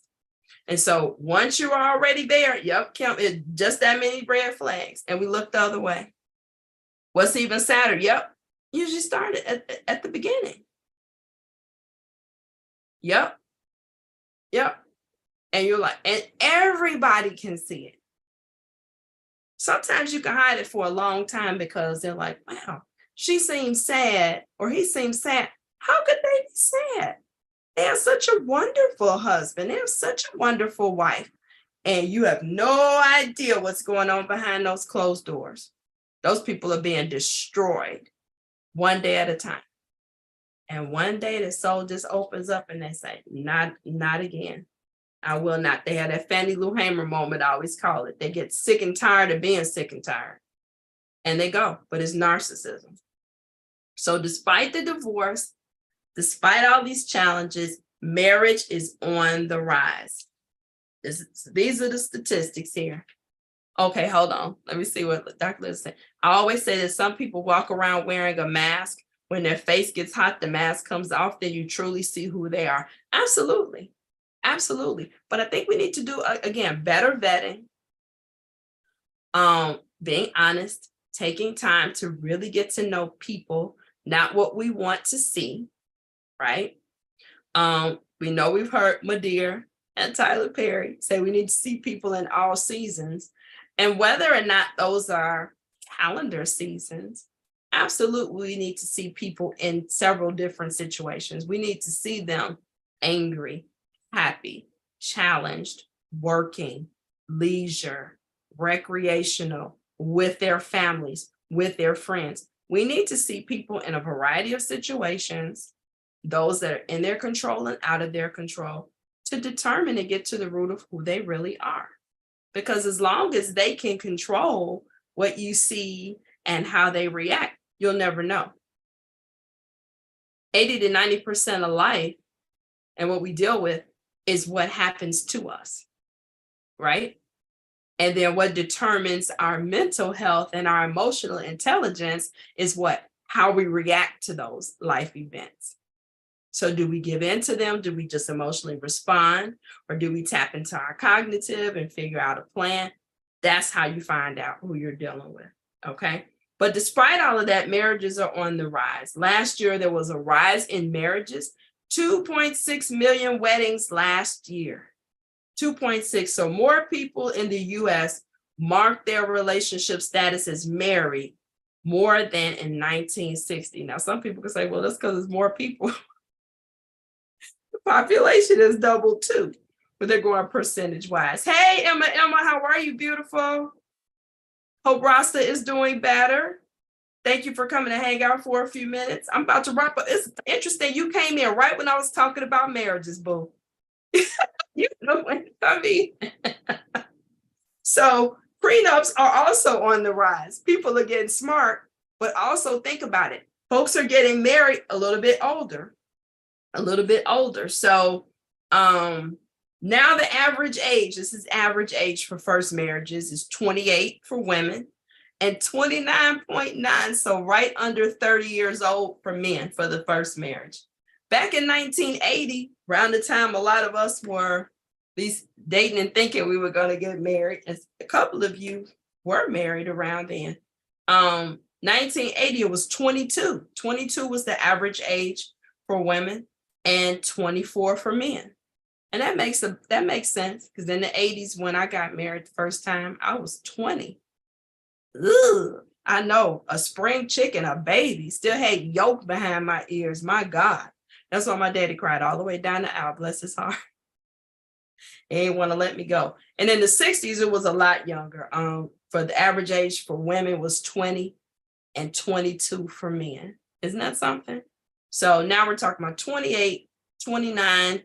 And so once you're already there, yep, just that many red flags, and we look the other way. What's even sadder? Yep, usually started at the beginning. Yep. And you're like, and everybody can see it. Sometimes you can hide it for a long time because they're like, wow, she seems sad or he seems sad. How could they be sad? They have such a wonderful husband. They have such a wonderful wife. And you have no idea what's going on behind those closed doors. Those people are being destroyed one day at a time. And one day the soul just opens up and they say, not again. I will not. They had that Fannie Lou Hamer moment, I always call it. They get sick and tired of being sick and tired. And they go, but it's narcissism. So despite the divorce, despite all these challenges, marriage is on the rise. These are the statistics here. Okay, hold on. Let me see what Dr. Liz said. I always say that some people walk around wearing a mask. When their face gets hot, the mask comes off, then you truly see who they are. Absolutely. Absolutely. But I think we need to do, again, better vetting, being honest, taking time to really get to know people, not what we want to see, right? We know we've heard Madea and Tyler Perry say we need to see people in all seasons. And whether or not those are calendar seasons, absolutely we need to see people in several different situations. We need to see them angry, happy, challenged, working, leisure, recreational, with their families, with their friends. We need to see people in a variety of situations, those that are in their control and out of their control, to determine and get to the root of who they really are. Because as long as they can control what you see and how they react, you'll never know. 80 to 90% of life and what we deal with is what happens to us, right? And then what determines our mental health and our emotional intelligence is how we react to those life events. So do we give in to them? Do we just emotionally respond? Or do we tap into our cognitive and figure out a plan? That's how you find out who you're dealing with, okay? But despite all of that, marriages are on the rise. Last year, there was a rise in marriages, 2.6 million weddings last year, 2.6. So more people in the US marked their relationship status as married more than in 1960. Now, some people can say, well, that's because there's more people. The population is doubled too, but they're going percentage wise. Hey, Emma, how are you, beautiful? Hope Rasta is doing better. Thank you for coming to hang out for a few minutes. I'm about to wrap up. It's interesting. You came in right when I was talking about marriages, boo. You know what I mean? So prenups are also on the rise. People are getting smart, but also think about it. Folks are getting married a little bit older. So now the average age, this is average age for first marriages, is 28 for women and 29.9, so right under 30 years old for men for the first marriage. Back in 1980, around the time a lot of us were at least dating and thinking we were going to get married, and a couple of you were married around then. 1980, it was 22. 22 was the average age for women and 24 for men. And that makes sense, because in the 80s, when I got married the first time, I was 20. Ugh, I know, a spring chicken, a baby, still had yolk behind my ears. My God. That's why my daddy cried all the way down the aisle, bless his heart. He didn't want to let me go. And in the 60s, it was a lot younger. For the average age for women was 20 and 22 for men. Isn't that something? So now we're talking about 28, 29,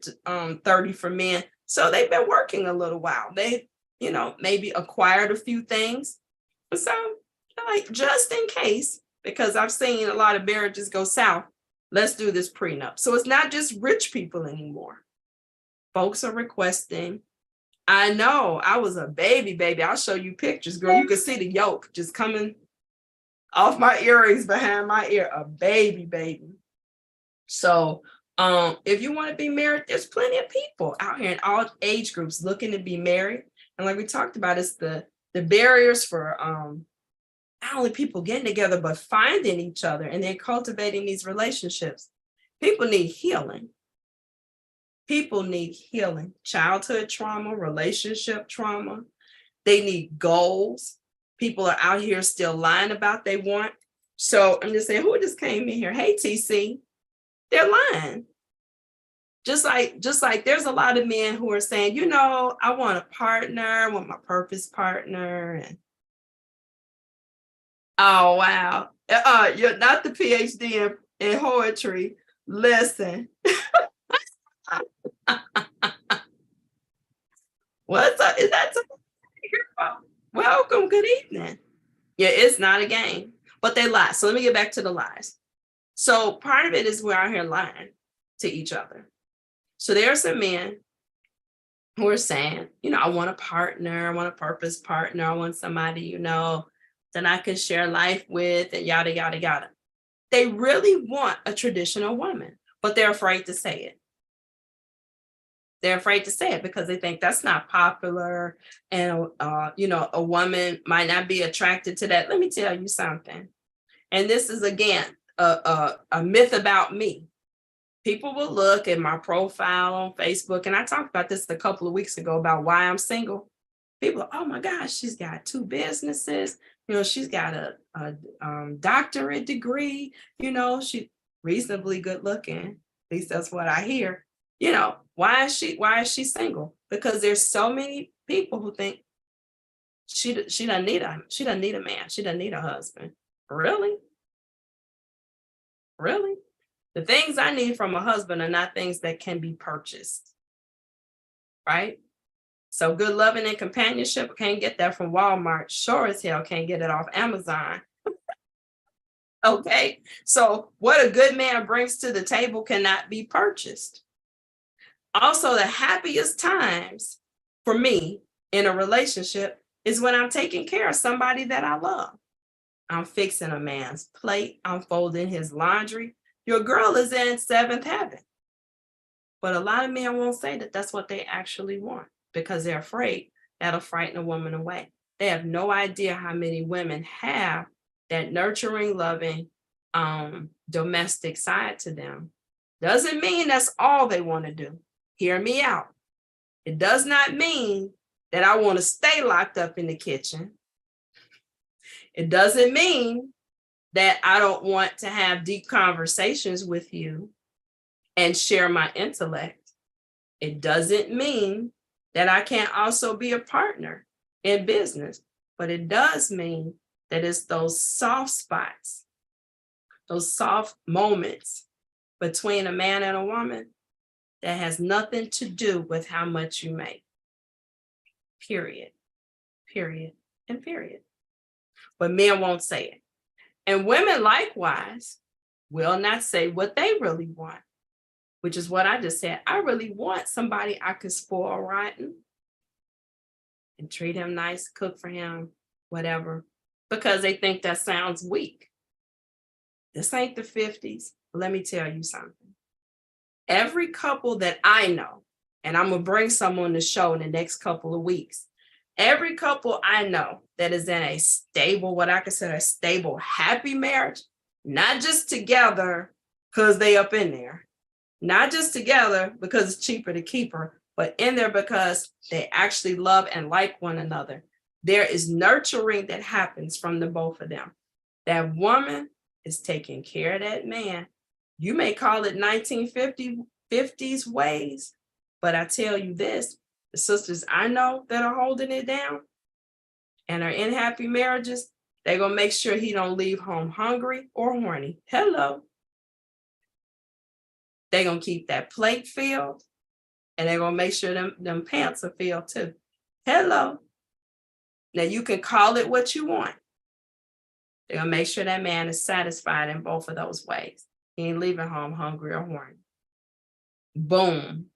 30 for men. So they've been working a little while. They, maybe acquired a few things. So, like, just in case, because I've seen a lot of marriages go south, let's do this prenup. So it's not just rich people anymore. Folks are requesting. I know, I was a baby. I'll show you pictures, girl. You can see the yolk just coming off my earrings behind my ear, a baby. So if you want to be married, there's plenty of people out here in all age groups looking to be married. And like we talked about, it's the barriers for not only people getting together, but finding each other and then cultivating these relationships. People need healing. People need healing. Childhood trauma, relationship trauma. They need goals. People are out here still lying about they want. So I'm just saying, who just came in here? Hey, TC, they're lying. Just like there's a lot of men who are saying, you know, I want a partner, I want my purpose partner. And oh, wow. You're not the PhD in poetry. Listen. What's up? Is that something? Welcome. Good evening. Yeah, it's not a game, but they lie. So let me get back to the lies. So part of it is we're out here lying to each other. So there are some men who are saying, you know, I want a partner, I want a purpose partner, I want somebody, you know, that I can share life with, and yada, yada, yada. They really want a traditional woman, but they're afraid to say it. They're afraid to say it because they think that's not popular, and you know, a woman might not be attracted to that. Let me tell you something, and this is again a myth about me. People will look at my profile on Facebook, and I talked about this a couple of weeks ago about why I'm single. People are, oh my gosh, she's got 2 businesses. You know, she's got a doctorate degree. You know, she's reasonably good looking. At least that's what I hear. You know, why is she single? Because there's so many people who think she doesn't need a man. She doesn't need a husband. Really? Really? The things I need from a husband are not things that can be purchased, right? So good loving and companionship, can't get that from Walmart. Sure as hell can't get it off Amazon. Okay, so what a good man brings to the table cannot be purchased. Also, the happiest times for me in a relationship is when I'm taking care of somebody that I love. I'm fixing a man's plate, I'm folding his laundry. Your girl is in 7th heaven. But a lot of men won't say that that's what they actually want because they're afraid that'll frighten a woman away. They have no idea how many women have that nurturing, loving, domestic side to them. Doesn't mean that's all they want to do. Hear me out. It does not mean that I want to stay locked up in the kitchen. It doesn't mean that I don't want to have deep conversations with you and share my intellect. It doesn't mean that I can't also be a partner in business, but it does mean that it's those soft spots, those soft moments between a man and a woman that has nothing to do with how much you make. Period, and period. But men won't say it. And women likewise will not say what they really want, which is what I just said. I really want somebody I can spoil rotten and treat him nice, cook for him, whatever, because they think that sounds weak. This ain't the 50s. Let me tell you something. Every couple that I know, and I'm going to bring someone to show in the next couple of weeks, every couple I know that is in a stable, what I consider a stable, happy marriage, not just together because they up in there, not just together because it's cheaper to keep her, but in there because they actually love and like one another. There is nurturing that happens from the both of them. That woman is taking care of that man. You may call it 1950s ways, but I tell you this, the sisters I know that are holding it down and are in happy marriages, they're going to make sure he don't leave home hungry or horny. Hello. They're going to keep that plate filled, and they're going to make sure them pants are filled too. Hello. Now you can call it what you want. They're going to make sure that man is satisfied in both of those ways. He ain't leaving home hungry or horny. Boom.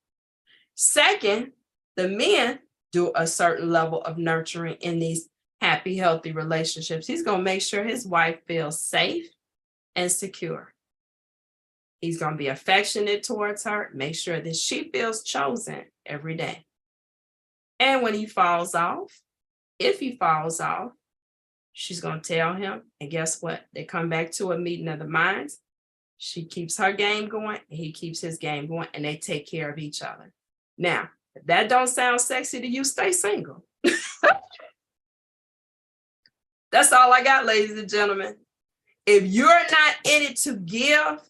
Second, the men do a certain level of nurturing in these happy, healthy relationships. He's going to make sure his wife feels safe and secure. He's going to be affectionate towards her, make sure that she feels chosen every day. And when he falls off, if he falls off, she's going to tell him. And guess what? They come back to a meeting of the minds. She keeps her game going, and he keeps his game going, and they take care of each other. Now, if that don't sound sexy to you, stay single. That's all I got, ladies and gentlemen. If you're not in it to give,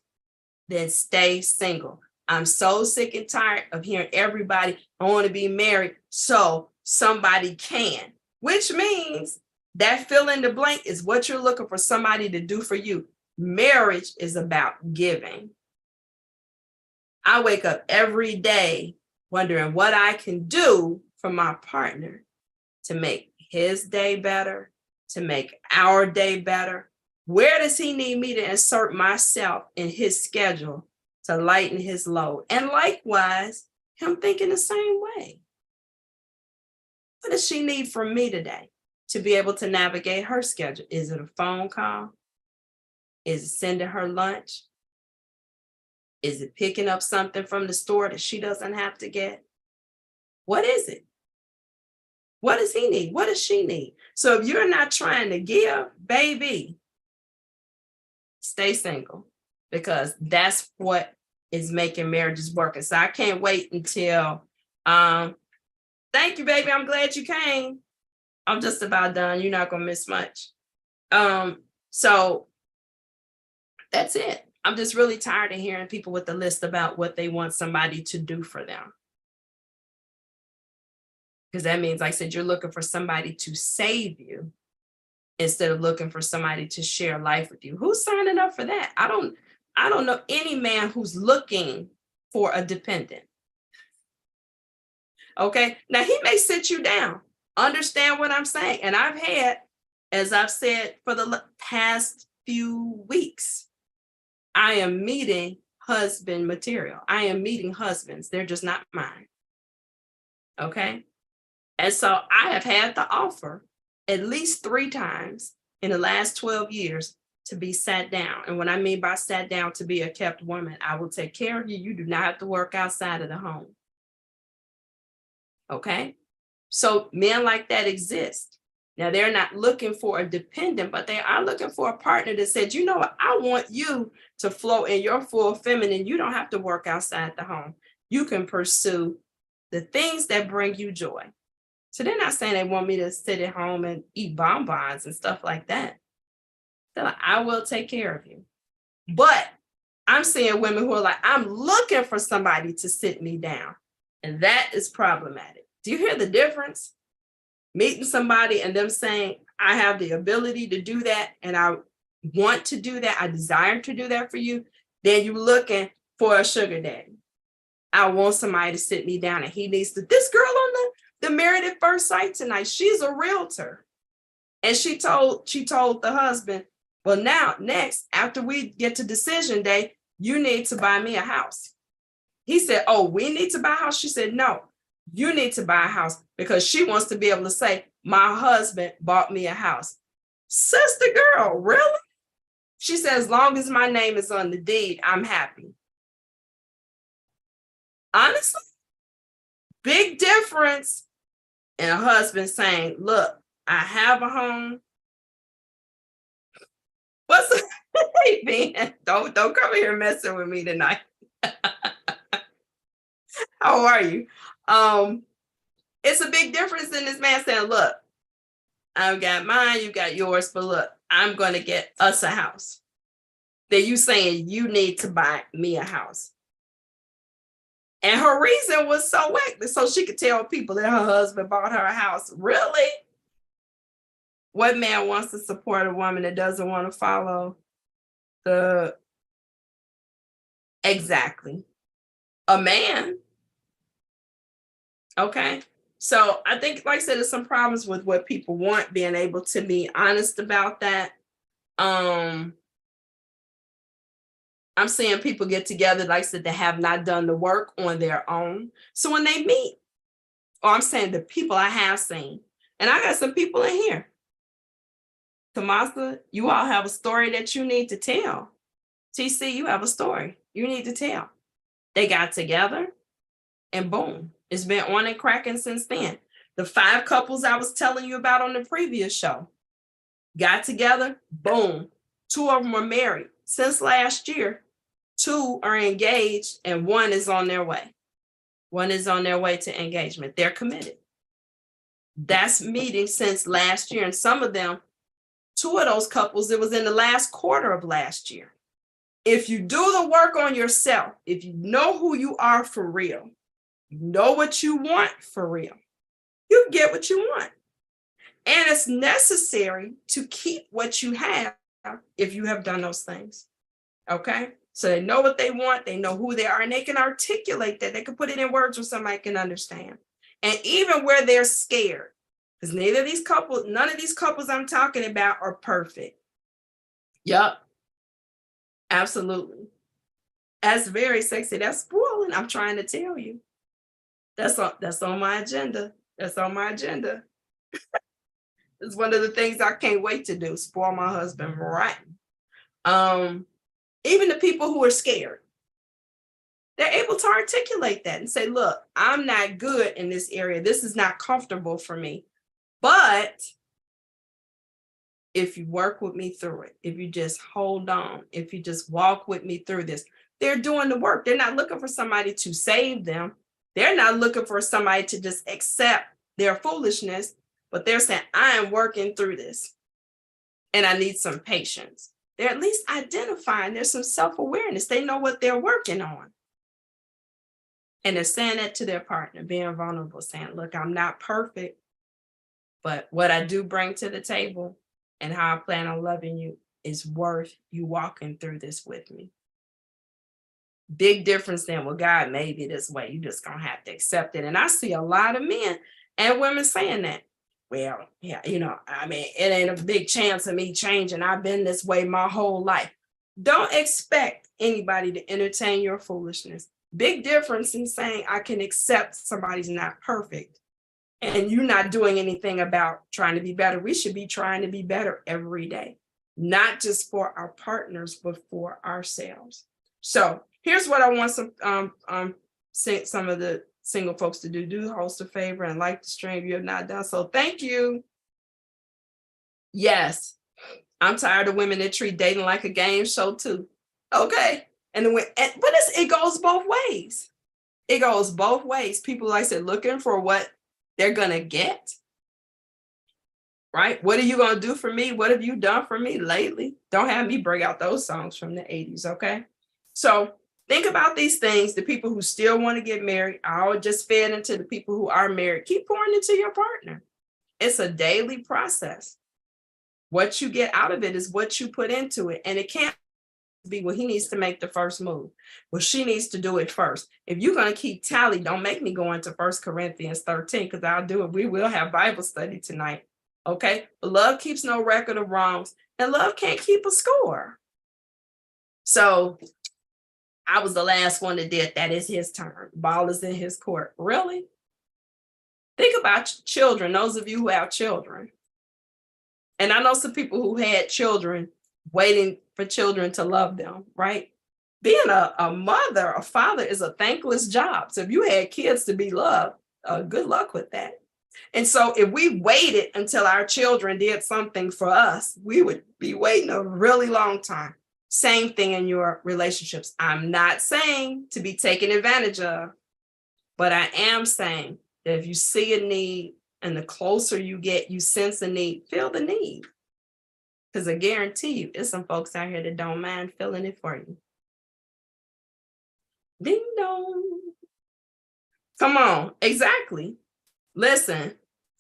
then stay single. I'm so sick and tired of hearing everybody, I want to be married so somebody can, which means that fill in the blank is what you're looking for somebody to do for you. Marriage is about giving. I wake up every day wondering what I can do for my partner to make his day better, to make our day better. Where does he need me to insert myself in his schedule to lighten his load? And likewise, him thinking the same way. What does she need from me today to be able to navigate her schedule? Is it a phone call? Is it sending her lunch? Is it picking up something from the store that she doesn't have to get? What is it? What does he need? What does she need? So if you're not trying to give, baby, stay single, because that's what is making marriages work. And so I can't wait until, thank you, baby. I'm glad you came. I'm just about done. You're not going to miss much. So that's it. I'm just really tired of hearing people with the list about what they want somebody to do for them. Because that means, like I said, you're looking for somebody to save you instead of looking for somebody to share life with you. Who's signing up for that? I don't know any man who's looking for a dependent. Okay, now he may sit you down. Understand what I'm saying? And I've had, as I've said for the past few weeks, I am meeting husband material. I am meeting husbands. They're just not mine. Okay. And so I have had the offer at least 3 times in the last 12 years to be sat down. And what I mean by sat down, to be a kept woman, I will take care of you. You do not have to work outside of the home. Okay. So men like that exist. Now, they're not looking for a dependent, but they are looking for a partner that said, you know what, I want you to flow in your full feminine. You don't have to work outside the home. You can pursue the things that bring you joy. So they're not saying they want me to sit at home and eat bonbons and stuff like that. They're like, I will take care of you. But I'm seeing women who are like, I'm looking for somebody to sit me down. And that is problematic. Do you hear the difference? Meeting somebody and them saying, I have the ability to do that, and I want to do that, I desire to do that for you. Then you're looking for a sugar daddy. I want somebody to sit me down, and he needs to, this girl on the Married at First Sight tonight, she's a realtor. And she told the husband, well, now, next, after we get to decision day, you need to buy me a house. He said, oh, we need to buy a house? She said, no, you need to buy a house, because she wants to be able to say, my husband bought me a house. Sister girl, really? She said, as long as my name is on the deed, I'm happy. Honestly, big difference in a husband saying, look, I have a home. What's hey, man, don't come here messing with me tonight. How are you? It's a big difference in this man saying, look, I've got mine, you got yours, but look, I'm going to get us a house. Then you saying you need to buy me a house. And her reason was so whack, so she could tell people that her husband bought her a house. Really? What man wants to support a woman that doesn't want to follow the... Exactly. A man. Okay. So I think, like I said, there's some problems with what people want, being able to be honest about that. I'm seeing people get together, like I said, that have not done the work on their own. So when they meet, or I'm saying the people I have seen, and I got some people in here, Tomasa, you all have a story that you need to tell. TC, you have a story you need to tell. They got together and boom, it's been on and cracking since then. The 5 couples I was telling you about on the previous show got together, boom. 2 of them are married since last year. 2 are engaged and 1 is on their way. 1 is on their way to engagement. They're committed. That's meeting since last year. And some of them, 2 of those couples, it was in the last quarter of last year. If you do the work on yourself, if you know who you are for real, you know what you want for real, you get what you want. And it's necessary to keep what you have if you have done those things. Okay? So they know what they want, they know who they are, and they can articulate that. They can put it in words where somebody can understand. And even where they're scared, because none of these couples I'm talking about are perfect. Yup. Absolutely. That's very sexy. That's spoiling. I'm trying to tell you. That's on my agenda. That's on my agenda. It's one of the things I can't wait to do, spoil my husband right. Even the people who are scared, they're able to articulate that and say, look, I'm not good in this area. This is not comfortable for me. But if you work with me through it, if you just hold on, if you just walk with me through this, they're doing the work. They're not looking for somebody to save them. They're not looking for somebody to just accept their foolishness, but they're saying, I am working through this and I need some patience. They're at least identifying, there's some self-awareness. They know what they're working on. And they're saying that to their partner, being vulnerable, saying, look, I'm not perfect, but what I do bring to the table and how I plan on loving you is worth you walking through this with me. Big difference than, well, God made me this way. You just gonna have to accept it. And I see a lot of men and women saying that. Well, yeah, it ain't a big chance of me changing. I've been this way my whole life. Don't expect anybody to entertain your foolishness. Big difference in saying I can accept somebody's not perfect and you're not doing anything about trying to be better. We should be trying to be better every day, not just for our partners, but for ourselves. So here's what I want some of the single folks to do. Do host a favor and like the stream. You have not done so. Thank you. Yes, I'm tired of women that treat dating like a game show too. Okay. But it goes both ways. It goes both ways. People, like I said, looking for what they're going to get. Right? What are you going to do for me? What have you done for me lately? Don't have me bring out those songs from the 80s. Okay. So think about these things. The people who still want to get married, I just fed into the people who are married. Keep pouring into your partner. It's a daily process. What you get out of it is what you put into it. And it can't be, well, he needs to make the first move. Well, she needs to do it first. If you're going to keep tally, don't make me go into 1 Corinthians 13 because I'll do it. We will have Bible study tonight. Okay. But love keeps no record of wrongs and love can't keep a score. So I was the last one that did that. Is his turn. Ball is in his court. Really? Think about children, those of you who have children. And I know some people who had children waiting for children to love them, right? Being a mother, a father is a thankless job. So if you had kids to be loved, good luck with that. And so if we waited until our children did something for us, we would be waiting a really long time. Same thing in your relationships. I'm not saying to be taken advantage of, but I am saying that if you see a need and the closer you get, you sense a need, feel the need. Because I guarantee you, there's some folks out here that don't mind feeling it for you. Ding dong. Come on. Exactly. Listen,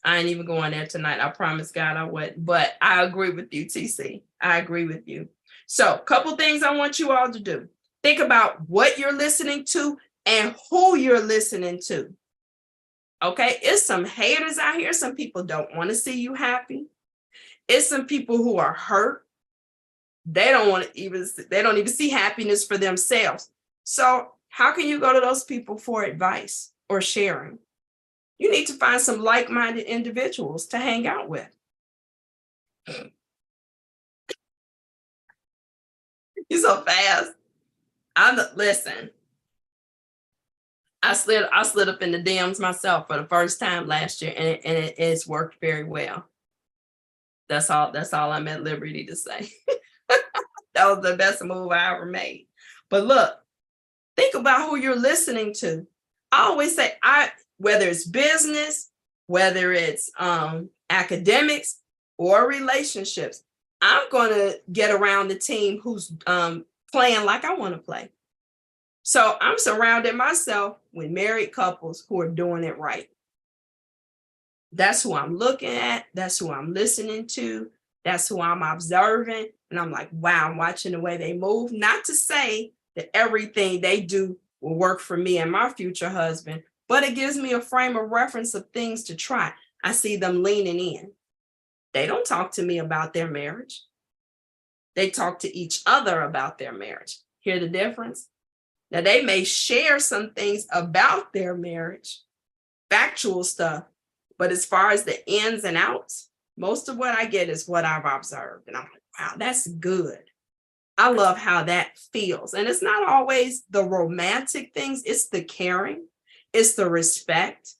I ain't even going there tonight. I promise God I wouldn't. But I agree with you, TC. I agree with you. So a couple things I want you all to do. Think about what you're listening to and who you're listening to. Okay, it's some haters out here. Some people don't want to see you happy. It's some people who are hurt. They don't even see happiness for themselves. So how can you go to those people for advice or sharing? You need to find some like-minded individuals to hang out with. You so fast. Listen. I slid up in the DMs myself for the first time last year, and it's worked very well. That's all I'm at liberty to say. That was the best move I ever made. But look, think about who you're listening to. I always say, whether it's business, whether it's academics or relationships, I'm going to get around the team who's playing like I want to play. So I'm surrounding myself with married couples who are doing it right. That's who I'm looking at. That's who I'm listening to. That's who I'm observing. And I'm like, wow, I'm watching the way they move. Not to say that everything they do will work for me and my future husband, but it gives me a frame of reference of things to try. I see them leaning in. They don't talk to me about their marriage. They talk to each other about their marriage. Hear the difference? Now, they may share some things about their marriage, factual stuff, but as far as the ins and outs, most of what I get is what I've observed. And I'm like, wow, that's good. I love how that feels. And it's not always the romantic things, it's the caring, it's the respect,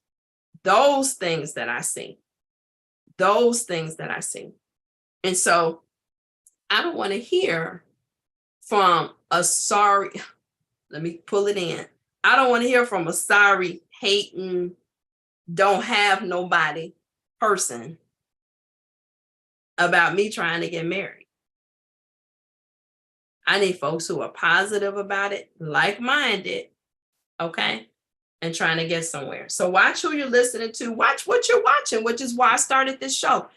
those things that I see. Those things that I see. And so I don't want to hear from a sorry, let me pull it in. I don't want to hear from a sorry, hating, don't have nobody person about me trying to get married. I need folks who are positive about it, like-minded, okay, and trying to get somewhere. So watch who you're listening to. Watch what you're watching, which is why I started this show.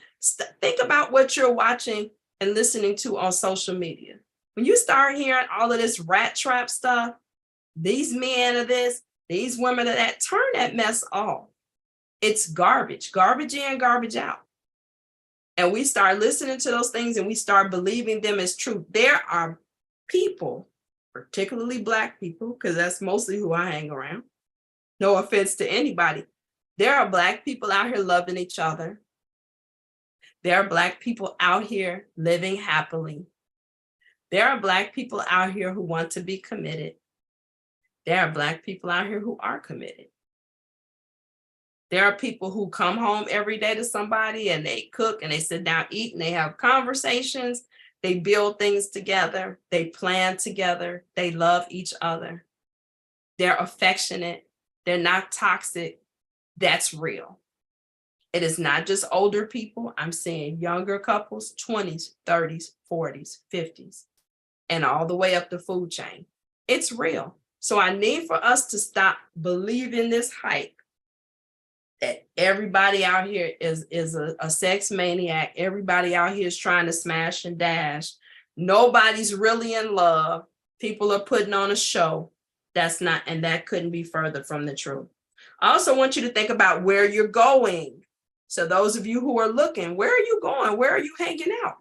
Think about what you're watching and listening to on social media. When you start hearing all of this rat trap stuff, these men are this, these women are that, turn that mess off. It's garbage in, garbage out. And we start listening to those things and we start believing them as true. There are people, particularly Black people, because that's mostly who I hang around. No offense to anybody. There are Black people out here loving each other. There are Black people out here living happily. There are Black people out here who want to be committed. There are Black people out here who are committed. There are people who come home every day to somebody and they cook and they sit down, eat, and they have conversations. They build things together. They plan together. They love each other. They're affectionate. They're not toxic. That's real. It is not just older people. I'm seeing younger couples, 20s, 30s, 40s, 50s, and all the way up the food chain. It's real. So I need for us to stop believing this hype that everybody out here is a sex maniac. Everybody out here is trying to smash and dash. Nobody's really in love. People are putting on a show. That's not, and that couldn't be further from the truth. I also want you to think about where you're going. So those of you who are looking, where are you going? Where are you hanging out?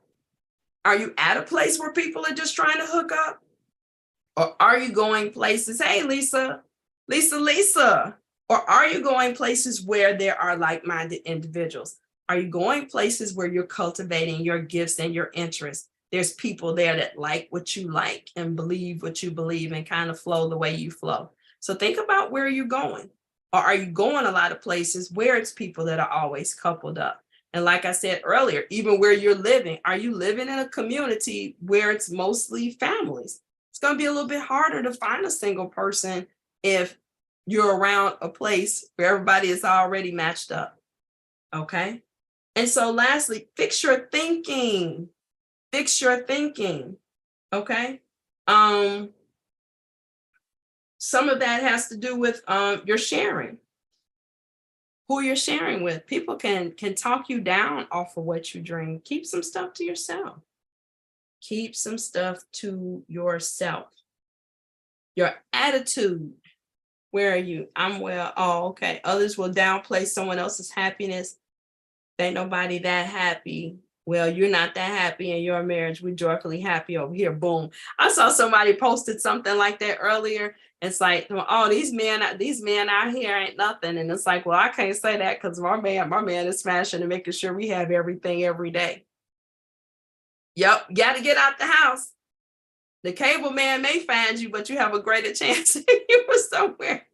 Are you at a place where people are just trying to hook up? Or are you going places? Hey, Lisa. Or are you going places where there are like-minded individuals? Are you going places where you're cultivating your gifts and your interests? There's people there that like what you like and believe what you believe and kind of flow the way you flow. So think about where you're going. Or are you going a lot of places where it's people that are always coupled up? And like I said earlier, even where you're living, are you living in a community where it's mostly families? It's going to be a little bit harder to find a single person if you're around a place where everybody is already matched up. Okay. And so lastly, fix your thinking. Fix your thinking. Okay. Some of that has to do with your sharing. Who you're sharing with. People can talk you down off of what you dream. Keep some stuff to yourself. Keep some stuff to yourself. Your attitude. Where are you? I'm well. Oh, okay. Others will downplay someone else's happiness. Ain't nobody that happy. Well, you're not that happy in your marriage. We're joyfully happy over here. Boom. I saw somebody posted something like that earlier. It's like, oh, these men out here ain't nothing. And it's like, well, I can't say that because my man is smashing and making sure we have everything every day. Yep, got to get out the house. The cable man may find you, but you have a greater chance if you were somewhere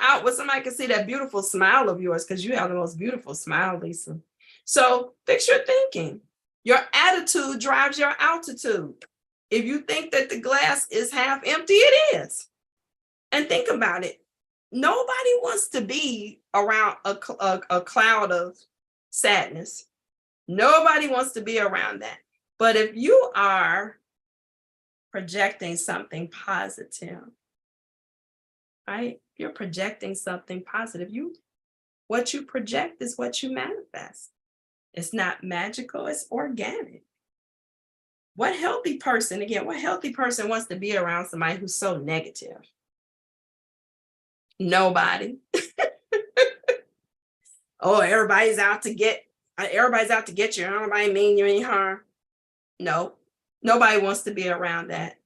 out where somebody can see that beautiful smile of yours, because you have the most beautiful smile, Lisa. So fix your thinking. Your attitude drives your altitude. If you think that the glass is half empty, it is. And think about it. Nobody wants to be around a cloud of sadness. Nobody wants to be around that. But if you are projecting something positive, right? You're projecting something positive. What you project is what you manifest. It's not magical, it's organic. What healthy person wants to be around somebody who's so negative? Nobody. Oh, everybody's out to get you. Nobody mean you any harm. No, nobody wants to be around that.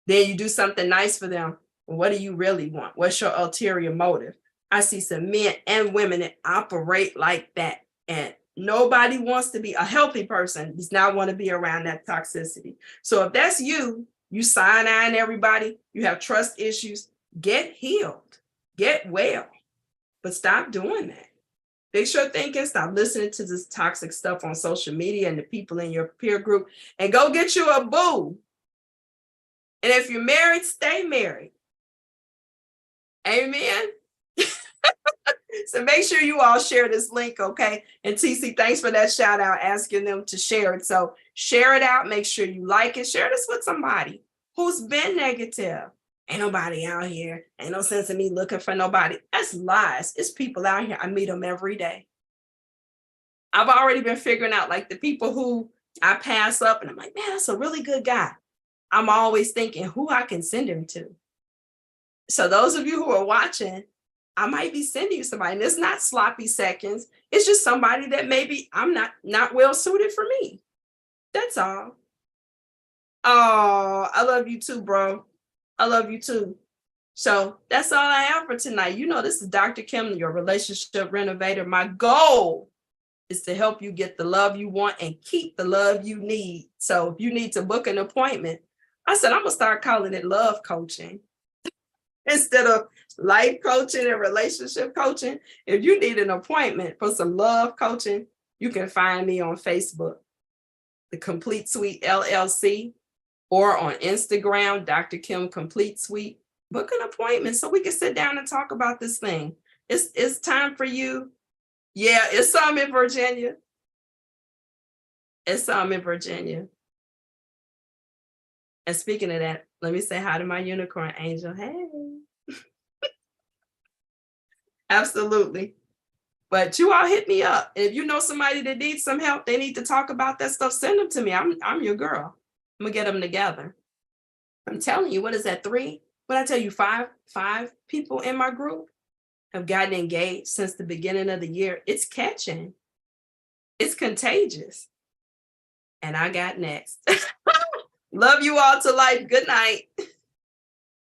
Then you do something nice for them. What do you really want? What's your ulterior motive? I see some men and women that operate like that. And nobody wants to be a healthy person, does not want to be around that toxicity. So if that's you, you side-eyeing everybody, you have trust issues, get healed, get well, but stop doing that. Fix your thinking, stop listening to this toxic stuff on social media and the people in your peer group, and go get you a boo. And if you're married, stay married. Amen. So make sure you all share this link, okay? And TC, thanks for that shout out, asking them to share it. So share it out, make sure you like it, share this with somebody who's been negative. Ain't nobody out here. Ain't no sense in me looking for nobody. That's lies. It's people out here. I meet them every day. I've already been figuring out, like, the people who I pass up and I'm like, man, that's a really good guy. I'm always thinking who I can send him to. So those of you who are watching, I might be sending you somebody. And it's not sloppy seconds. It's just somebody that maybe I'm not well suited for me. That's all. Oh, I love you too, bro. I love you too. So that's all I have for tonight. You know, this is Dr. Kim, your relationship renovator. My goal is to help you get the love you want and keep the love you need. So if you need to book an appointment, I said, I'm going to start calling it love coaching instead of life coaching and relationship coaching. If you need an appointment for some love coaching, you can find me on Facebook, The Complete Suite LLC, or on Instagram, Dr. Kim Complete Suite. Book an appointment so we can sit down and talk about this thing. It's time for you. Yeah, it's some in Virginia. It's some in Virginia. And speaking of that, let me say hi to my unicorn angel. Hey. Absolutely. But you all hit me up. If you know somebody that needs some help, they need to talk about that stuff, send them to me. I'm your girl. I'm gonna get them together. I'm telling you, what is that, 3? What I tell you, five people in my group have gotten engaged since the beginning of the year. It's catching. It's contagious. And I got next. Love you all to life. Good night.